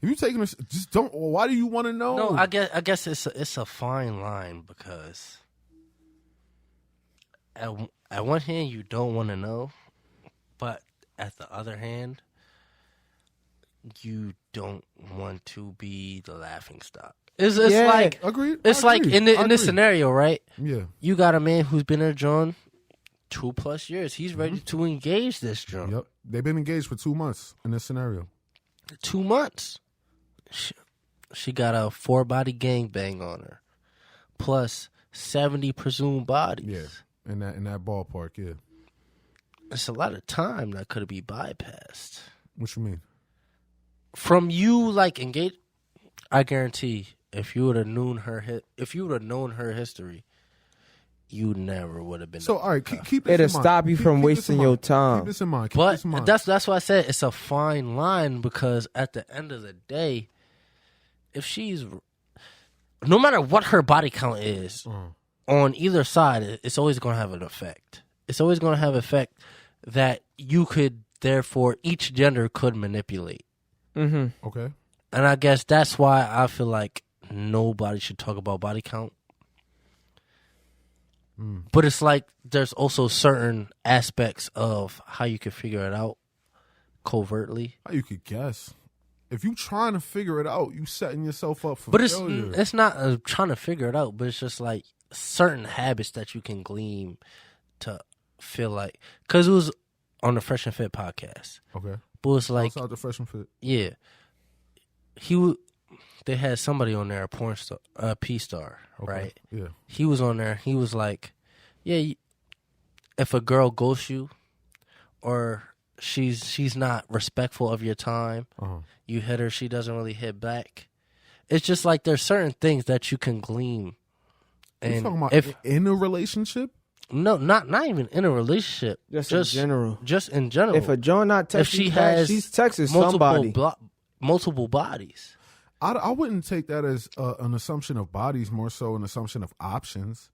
If you taking her, just don't. Why do you want to know? No, I guess it's a fine line because at one hand you don't want to know, but at the other hand, you don't want to be the laughing stock. It's Yeah. like Agreed. it's I like agree. in I this agree. scenario, right? Yeah. You got a man who's been in John 2+ years. He's ready to engage this John. Yep. They've been engaged for 2 months in this scenario. 2 months. She got a 4-body gangbang on her, plus 70 presumed bodies. Yeah. In that ballpark. Yeah. It's a lot of time that could be bypassed. What you mean? From you like engage, I guarantee if you would have known her history, you never would have been. So all right, keep this It'll in mind. stop you from Keep this wasting in your mind. time. Keep this in mind. Keep But this in mind. that's why I said it's a fine line, because at the end of the day, if she's, no matter what her body count is, on either side, it's always going to have an effect. It's always going to have an effect that you could, therefore, each gender could manipulate. Mm-hmm. Okay. And I guess that's why I feel like nobody should talk about body count. But it's like there's also certain aspects of how you can figure it out covertly. How you could guess. If you trying to figure it out, you setting yourself up for But failure. it's not trying to figure it out, but it's just like certain habits that you can glean to feel like, because it was on the Fresh and Fit podcast. Okay. But it's like, Outside the Fresh and Fit. yeah, they had somebody on there, a porn star, a P-star, Okay. right? Yeah. He was on there. He was like, yeah, if a girl ghosts you or she's not respectful of your time, you hit her, she doesn't really hit back. It's just like there's certain things that you can glean. You And talking about if in a relationship? no, not even in a relationship, Just in general. Just in general. If a joint not texting if she you back, has she's texting somebody. multiple bodies. I wouldn't take that as an assumption of bodies, more so an assumption of options.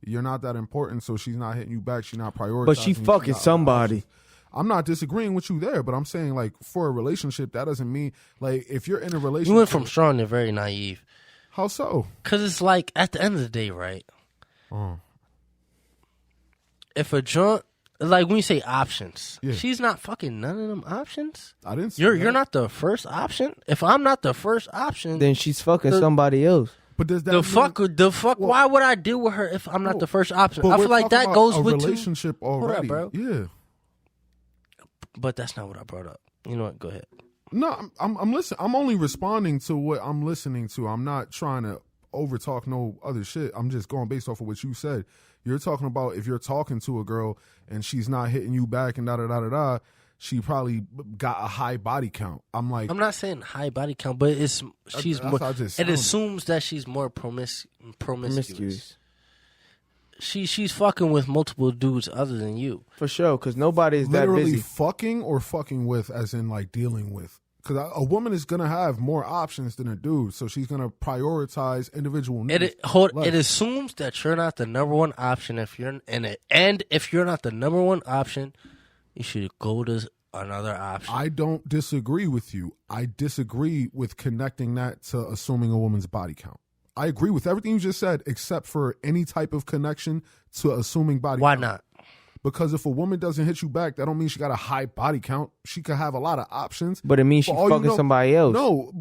You're not that important, so she's not hitting you back. She's not prioritizing. But she fucking not somebody. options. I'm not disagreeing with you there, but I'm saying, like, for a relationship, that doesn't mean, like, if you're in a relationship. You went from strong to very naive. How so? Because it's like, at the end of the day, right? If a joint, like when you say options, she's not fucking none of them options. I didn't say You're not the first option. If I'm not the first option, Then she's fucking somebody else. But does that the fuck? Well, why would I deal with her if I'm not the first option? But I we're feel like talking that about goes a with relationship already. Hold up, bro. Yeah. But that's not what I brought up. You know what? Go ahead. No, I'm listening. I'm only responding to what I'm listening to. I'm not trying to overtalk no other shit. I'm just going based off of what you said. You're talking about if you're talking to a girl and she's not hitting you back and da-da-da-da-da, she probably got a high body count. I'm like, I'm not saying high body count, but it assumes that she's more promiscuous. She's fucking with multiple dudes other than you. For sure, because nobody is that literally busy. fucking or fucking with, as in like dealing with. Because a woman is going to have more options than a dude, so she's going to prioritize individual needs. It assumes that you're not the number one option. If you're if you're not the number one option, you should go to another option. I don't disagree with you. I disagree with connecting that to assuming a woman's body count. I agree with everything you just said, except for any type of connection to assuming body count. Why not? Because if a woman doesn't hit you back, that don't mean she got a high body count. She could have a lot of options. But it means she's fucking somebody else. No,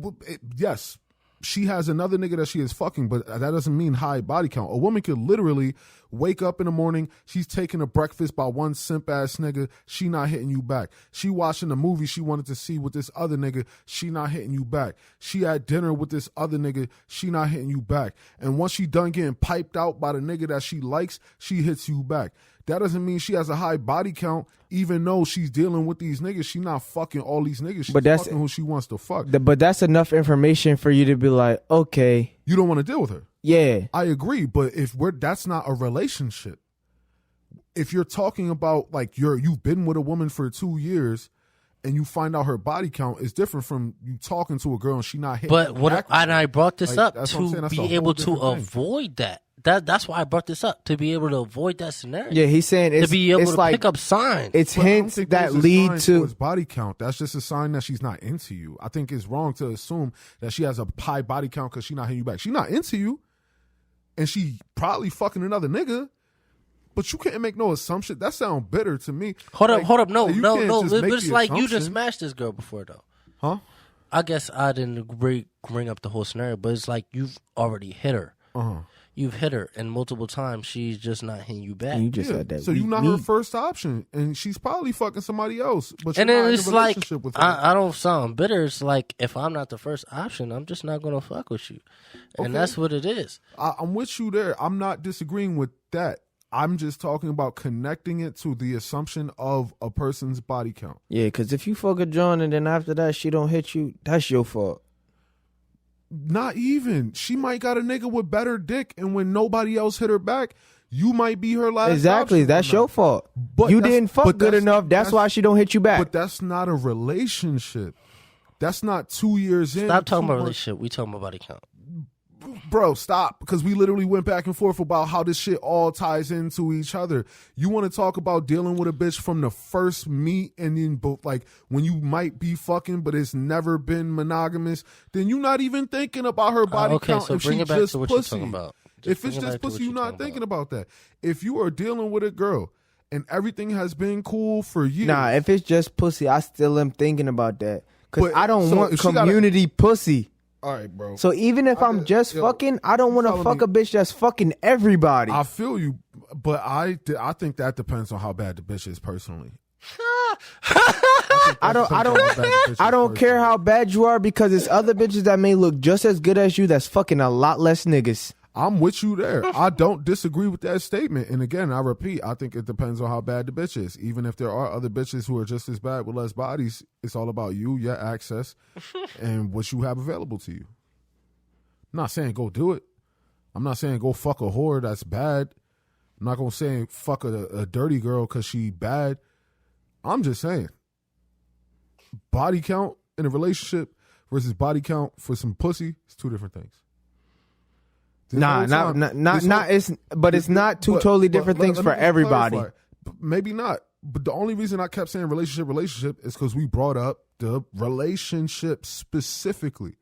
yes. She has another nigga that she is fucking, but that doesn't mean high body count. A woman could literally wake up in the morning, she's taking a breakfast by one simp-ass nigga, she not hitting you back. She watching a movie she wanted to see with this other nigga, she not hitting you back. She had dinner with this other nigga, she not hitting you back. And once she done getting piped out by the nigga that she likes, she hits you back. That doesn't mean she has a high body count, even though she's dealing with these niggas. She not fucking all these niggas. She's fucking who she wants to fuck. But that's enough information for you to be like, okay. You don't want to deal with her. Yeah. I agree, but that's not a relationship. If you're talking about like you've been with a woman for 2 years and you find out her body count is different from you talking to a girl and she not hitting. But I brought this up to be able to avoid that. That's why I brought this up, to be able to avoid that scenario. Yeah, he's saying to be able to pick up signs. It's hints that lead to his body count. That's just a sign that she's not into you. I think it's wrong to assume that she has a high body count because she's not hitting you back. She's not into you, and she probably fucking another nigga. But you can't make no assumption. That sounds bitter to me. Hold up. No. But It's like you just smashed this girl before, though. Huh? I guess I didn't bring up the whole scenario, but it's like you've already hit her. You've hit her, and multiple times she's just not hitting you back. You just said that. So you're not her first option, and she's probably fucking somebody else. But and you're then not it's in a like, relationship with her. I don't sound bitter. It's like, if I'm not the first option, I'm just not going to fuck with you. And that's what it is. I'm with you there. I'm not disagreeing with that. I'm just talking about connecting it to the assumption of a person's body count. Yeah, because if you fuck a John and then after that she don't hit you, that's your fault. Not even. She might got a nigga with better dick, and when nobody else hit her back, you might be her last Exactly. option. That's your fault. But you didn't fuck good enough. That's why she don't hit you back. But that's not a relationship. That's not 2 years in. Stop talking about relationship. We talking about body count. Bro, stop. Because we literally went back and forth about how this shit all ties into each other. You want to talk about dealing with a bitch from the first meet, and then like when you might be fucking, but it's never been monogamous, then you're not even thinking about her body count. So if bring she it back just to what pussy. you're talking about. If it's just pussy, you're not thinking about that. If you are dealing with a girl and everything has been cool for years. Nah, if it's just pussy, I still am thinking about that. Because I don't want community pussy. All right, bro. So even if I'm just fucking, I don't want to fuck a bitch that's fucking everybody. I feel you, but I think that depends on how bad the bitch is personally. I don't care how bad you are, because it's other bitches that may look just as good as you that's fucking a lot less niggas. I'm with you there. I don't disagree with that statement. And again, I repeat, I think it depends on how bad the bitch is. Even if there are other bitches who are just as bad with less bodies, it's all about you, your access, and what you have available to you. I'm not saying go do it. I'm not saying go fuck a whore that's bad. I'm not going to say fuck a dirty girl because she bad. I'm just saying body count in a relationship versus body count for some pussy is two different things. It's not two totally different things for everybody. Maybe not. But the only reason I kept saying relationship is because we brought up the relationship specifically.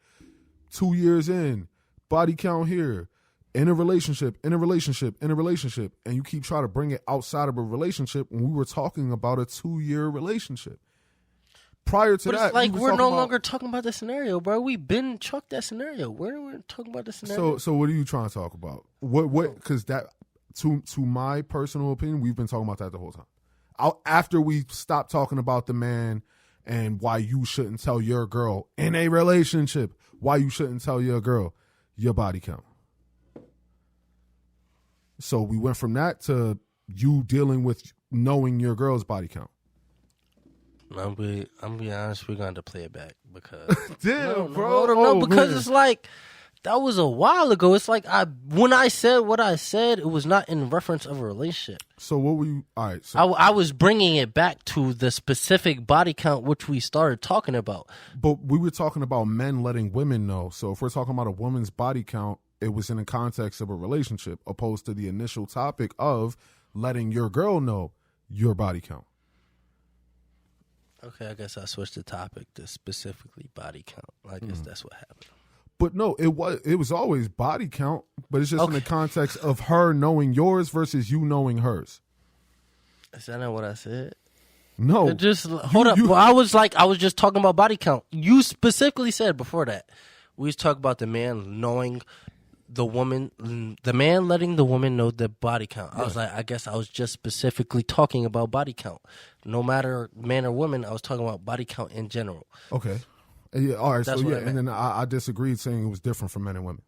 2 years in, body count here, in a relationship, and you keep trying to bring it outside of a relationship when we were talking about a 2-year relationship. Prior to that, it's like we're no longer talking about the scenario, bro. We've been chucked that scenario. We're talking about the scenario. So what are you trying to talk about? What? Because that, to my personal opinion, we've been talking about that the whole time. After we stopped talking about the man and why you shouldn't tell your girl in a relationship, why you shouldn't tell your girl your body count. So we went from that to you dealing with knowing your girl's body count. I'm be honest, we're going to play it back because damn, because it's like that was a while ago. It's like when I said what I said, it was not in reference of a relationship. So what were you? All right, so I was bringing it back to the specific body count which we started talking about. But we were talking about men letting women know. So if we're talking about a woman's body count, it was in the context of a relationship, opposed to the initial topic of letting your girl know your body count. Okay, I guess I switched the topic to specifically body count. I guess that's what happened. But no, it was always body count, but it's just in the context of her knowing yours versus you knowing hers. Is that not what I said? No. Just hold up. Well, I was just talking about body count. You specifically said before that we was talking about the man knowing the man letting the woman know the body count. I was like, I guess I was just specifically talking about body count. No matter man or woman, I was talking about body count in general. Okay. Yeah, all right. That's and then I disagreed, saying it was different for men and women.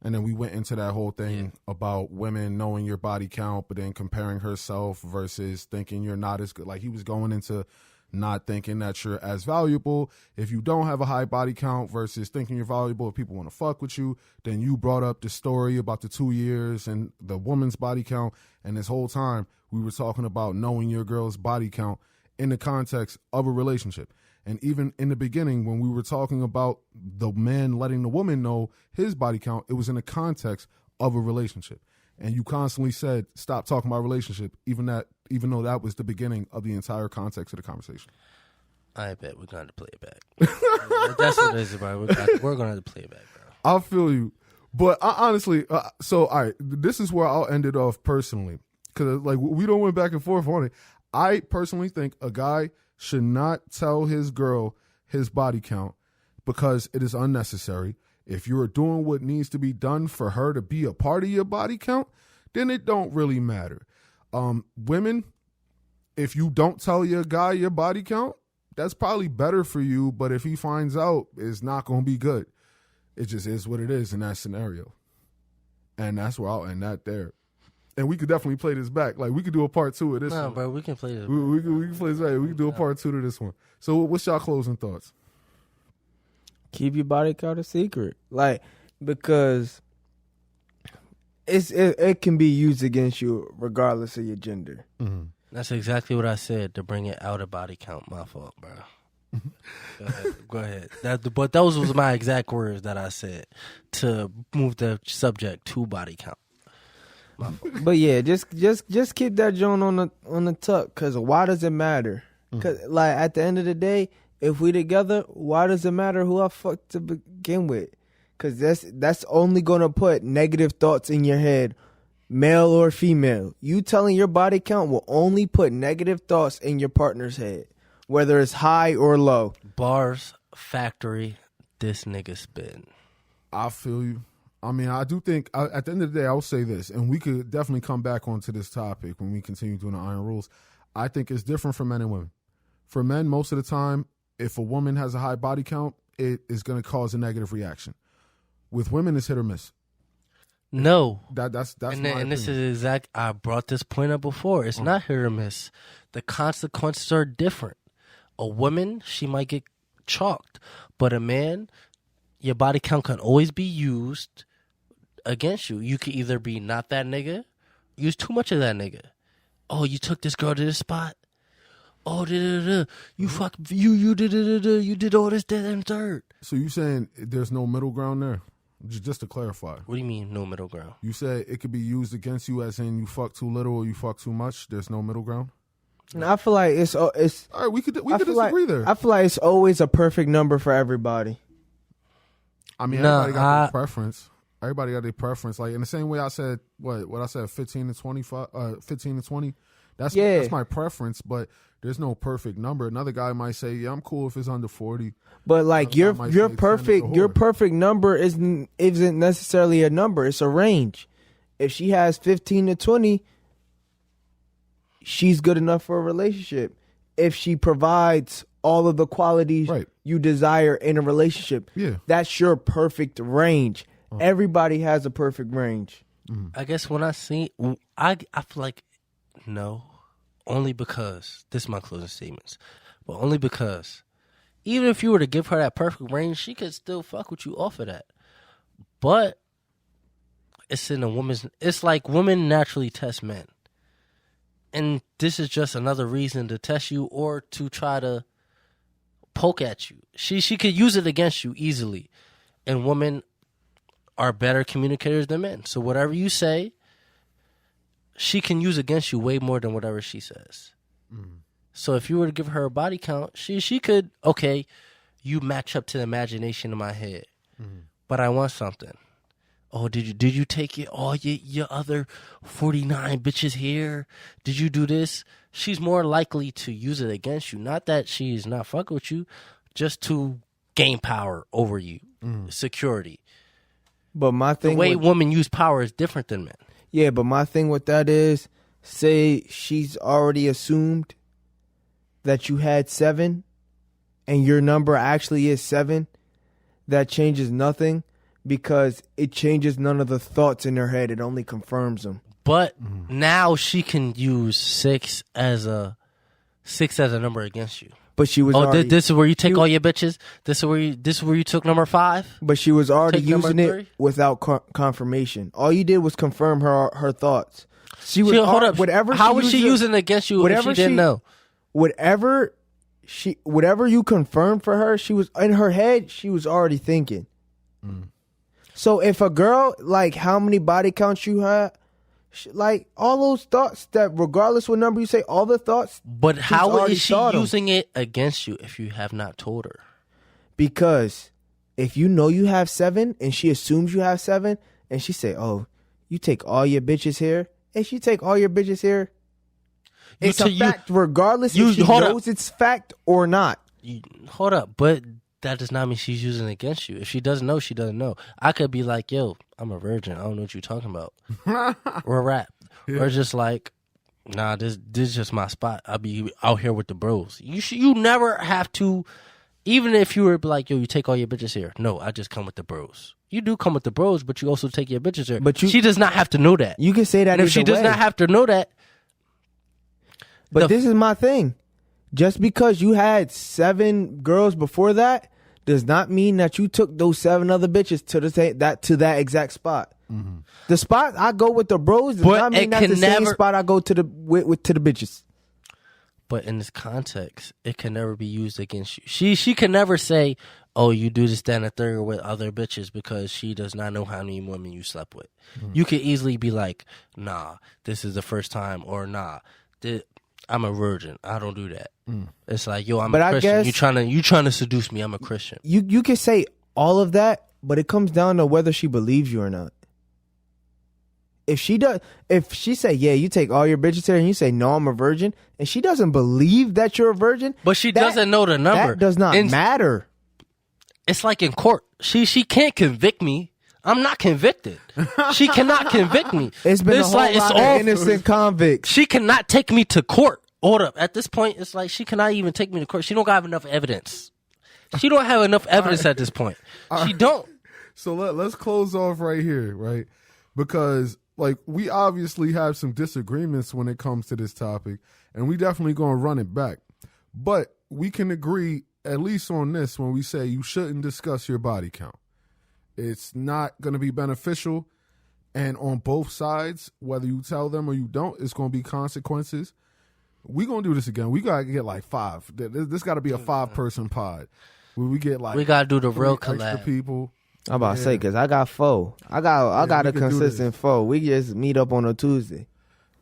And then we went into that whole thing about women knowing your body count, but then comparing herself versus thinking you're not as good. Like he was going into not thinking that you're as valuable if you don't have a high body count versus thinking you're valuable if people want to fuck with you. Then you brought up the story about the 2 years and the woman's body count. And this whole time we were talking about knowing your girl's body count in the context of a relationship. And even in the beginning, when we were talking about the man letting the woman know his body count, it was in the context of a relationship. And you constantly said, stop talking about relationship, even though that was the beginning of the entire context of the conversation. I bet we're going to play it back. That's what it is, bro. We're going to play it back, bro. I feel you. But I honestly, all right, this is where I'll end it off personally. Because like we don't went back and forth on it. I personally think a guy should not tell his girl his body count because it is unnecessary. If you're doing what needs to be done for her to be a part of your body count, then it don't really matter. Women, if you don't tell your guy your body count, that's probably better for you. But if he finds out, it's not going to be good. It just is what it is in that scenario. And that's where I'll end that there. And we could definitely play this back. Like, we could do a part 2 of this one. No, bro, we can play this. We can play this back. We can do a part 2 to this one. So what's y'all closing thoughts? Keep your body count a secret. Like, because it can be used against you regardless of your gender. Mm-hmm. That's exactly what I said, to bring it out of body count. My fault, bro. Go ahead. But those was my exact words that I said, to move the subject to body count. My fault. But yeah, just keep that joint on the tuck. Cause why does it matter? Cause like at the end of the day, if we together, why does it matter who I fucked to begin with? Cause that's only gonna put negative thoughts in your head, male or female. You telling your body count will only put negative thoughts in your partner's head, whether it's high or low. Bars Factory, this nigga spin. I feel you. I mean, I do think at the end of the day, I will say this, and we could definitely come back onto this topic when we continue doing the Iron Rules. I think it's different for men and women. For men, most of the time, if a woman has a high body count, it is going to cause a negative reaction. With women, it's hit or miss. No. That's and this is exact. I brought this point up before. It's not hit or miss. The consequences are different. A woman, she might get chalked, but a man, your body count can always be used against you. You could either be not that nigga, use too much of that nigga. Oh, you took this girl to this spot. Oh, you fuck you did all this, that, and third. So you saying there's no middle ground there? Just to clarify. What do you mean no middle ground? You said it could be used against you as in you fuck too little or you fuck too much. There's no middle ground? And I feel like it's all right, we could disagree there. I feel like it's always a perfect number for everybody. I mean, everybody got their preference. Everybody got their preference. Like in the same way I said what I said 15 to 25 15 to 20. That's my preference, but there's no perfect number. Another guy might say, "Yeah, I'm cool if it's under 40." But like your perfect number isn't necessarily a number. It's a range. If she has 15 to 20, she's good enough for a relationship. If she provides all of the qualities you desire in a relationship, that's your perfect range. Everybody has a perfect range. I guess when I feel like no. Only because, this is my closing statements, but only because even if you were to give her that perfect range, she could still fuck with you off of that. But it's like women naturally test men. And this is just another reason to test you or to try to poke at you. She could use it against you easily. And women are better communicators than men. So whatever you say, she can use against you way more than whatever she says. So if you were to give her a body count, she could, okay, you match up to the imagination in my head. But I want something. Oh, did you take your other 49 bitches here? Did you do this? She's more likely to use it against you. Not that she's not fucking with you, just to gain power over you. Security. But my thing, the way women use power is different than men. Yeah, but my thing with that is, say she's already assumed that you had 7 and your number actually is 7, that changes nothing because it changes none of the thoughts in her head. It only confirms them. But now she can use 6 as a number against you. But she was already, this is where you take all your bitches? This is where you took number 5? But she was already using it without confirmation. All you did was confirm her thoughts. She was hold up. Whatever. How was she using it against you if she didn't know? Whatever you confirmed for her, she was in her head. She was already thinking. So if a girl, like how many body counts you had, like all those thoughts that regardless what number you say, all the thoughts. But how is she using it against you if you have not told her? Because if you know you have 7 and she assumes you have 7 and she say, oh, you take all your bitches here. And she take all your bitches here. It's a fact regardless if she knows it's fact or not. Hold up, but that does not mean she's using it against you. If she doesn't know, she doesn't know. I could be like, yo, I'm a virgin. I don't know what you're talking about. Or rap. Yeah. Or just like, nah, this is just my spot. I'll be out here with the bros. You never have to, even if you were like, yo, you take all your bitches here. No, I just come with the bros. You do come with the bros, but you also take your bitches here. But she does not have to know that. You can say that. And if she does not have to know that. But this is my thing. Just because you had 7 girls before that does not mean that you took those 7 other bitches to that exact spot. Mm-hmm. The spot I go with the bros does not mean that's the same spot I go to the bitches. But in this context, it can never be used against you. She can never say, "Oh, you do this, that, and the third with other bitches," because she does not know how many women you slept with. Mm-hmm. You could easily be like, "Nah, this is the first time," or "Nah, I'm a virgin. I don't do that." It's like, yo, I'm a Christian. You trying to seduce me. I'm a Christian. You can say all of that, but it comes down to whether she believes you or not. If she say, yeah, you take all your bitches here, and you say, no, I'm a virgin, and she doesn't believe that you're a virgin, but she doesn't know the number. That does not matter. It's like in court. She can't convict me. I'm not convicted. She cannot convict me. It's been a whole lot of innocent convicts. She cannot take me to court. Hold up. At this point, it's like she cannot even take me to court. She don't have enough evidence. She don't have enough evidence at this point. She don't. So let's close off right here, right? Because like we obviously have some disagreements when it comes to this topic, and we definitely gonna run it back. But we can agree at least on this when we say you shouldn't discuss your body count. It's not going to be beneficial, and on both sides, whether you tell them or you don't, it's going to be consequences. We're going to do this again. We got to get like 5. This got to be a 5-person pod. Where we get like... We got to do the real collab. People. I'm about to say, because I got 4. I got a consistent 4. We just meet up on a Tuesday.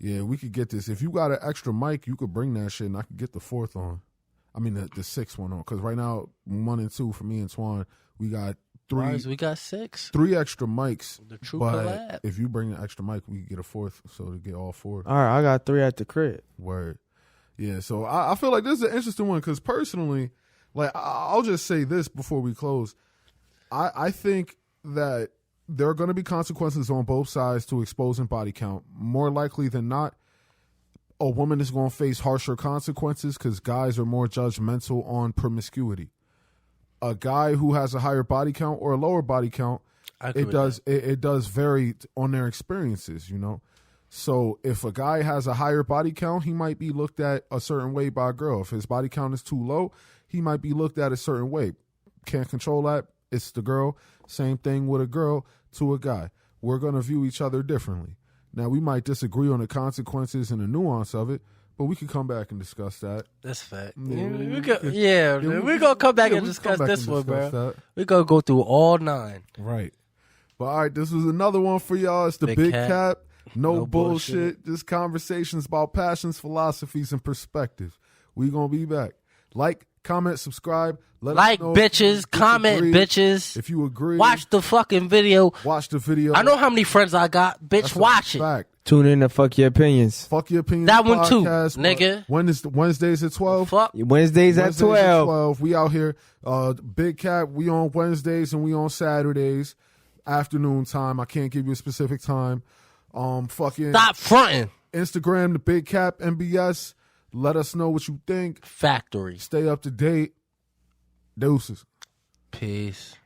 Yeah, we could get this. If you got an extra mic, you could bring that shit, and I could get the 4th on. I mean, the 6th one on. Because right now, 1 and 2 for me and Twan, we got 3. We got 6. 3 extra mics. The true but collab. If you bring an extra mic, we can get a 4th, so to get all 4. All right, I got 3 at the crib. Word. Yeah, so I feel like this is an interesting one because personally, like I'll just say this before we close. I think that there are going to be consequences on both sides to exposing body count. More likely than not, a woman is going to face harsher consequences because guys are more judgmental on promiscuity. A guy who has a higher body count or a lower body count, it does vary on their experiences, you know. So if a guy has a higher body count, he might be looked at a certain way by a girl. If his body count is too low, he might be looked at a certain way. Can't control that. It's the girl. Same thing with a girl to a guy. We're going to view each other differently. Now, we might disagree on the consequences and the nuance of it, but we could come back and discuss that. That's fact. We're going to come back and discuss this one, bro. We're going to go through all 9. Right. But all right, this was another one for y'all. It's the Big Cap. No bullshit. Just conversations about passions, philosophies, and perspectives. We gonna be back. Like, comment, subscribe. Like bitches, comment bitches. If you agree, watch the fucking video. Watch the video. I know how many friends I got. Bitch, That's watch it. Fact. Tune in to Fuck Your Opinions. Fuck Your Opinions. That one too, nigga. Wednesdays at 12. Fuck. Wednesdays at 12. We out here. Big Cap. We on Wednesdays and we on Saturdays. Afternoon time. I can't give you a specific time. Fucking stop fronting. Instagram, the Big Cap MBS. Let us know what you think. Factory. Stay up to date. Deuces. Peace.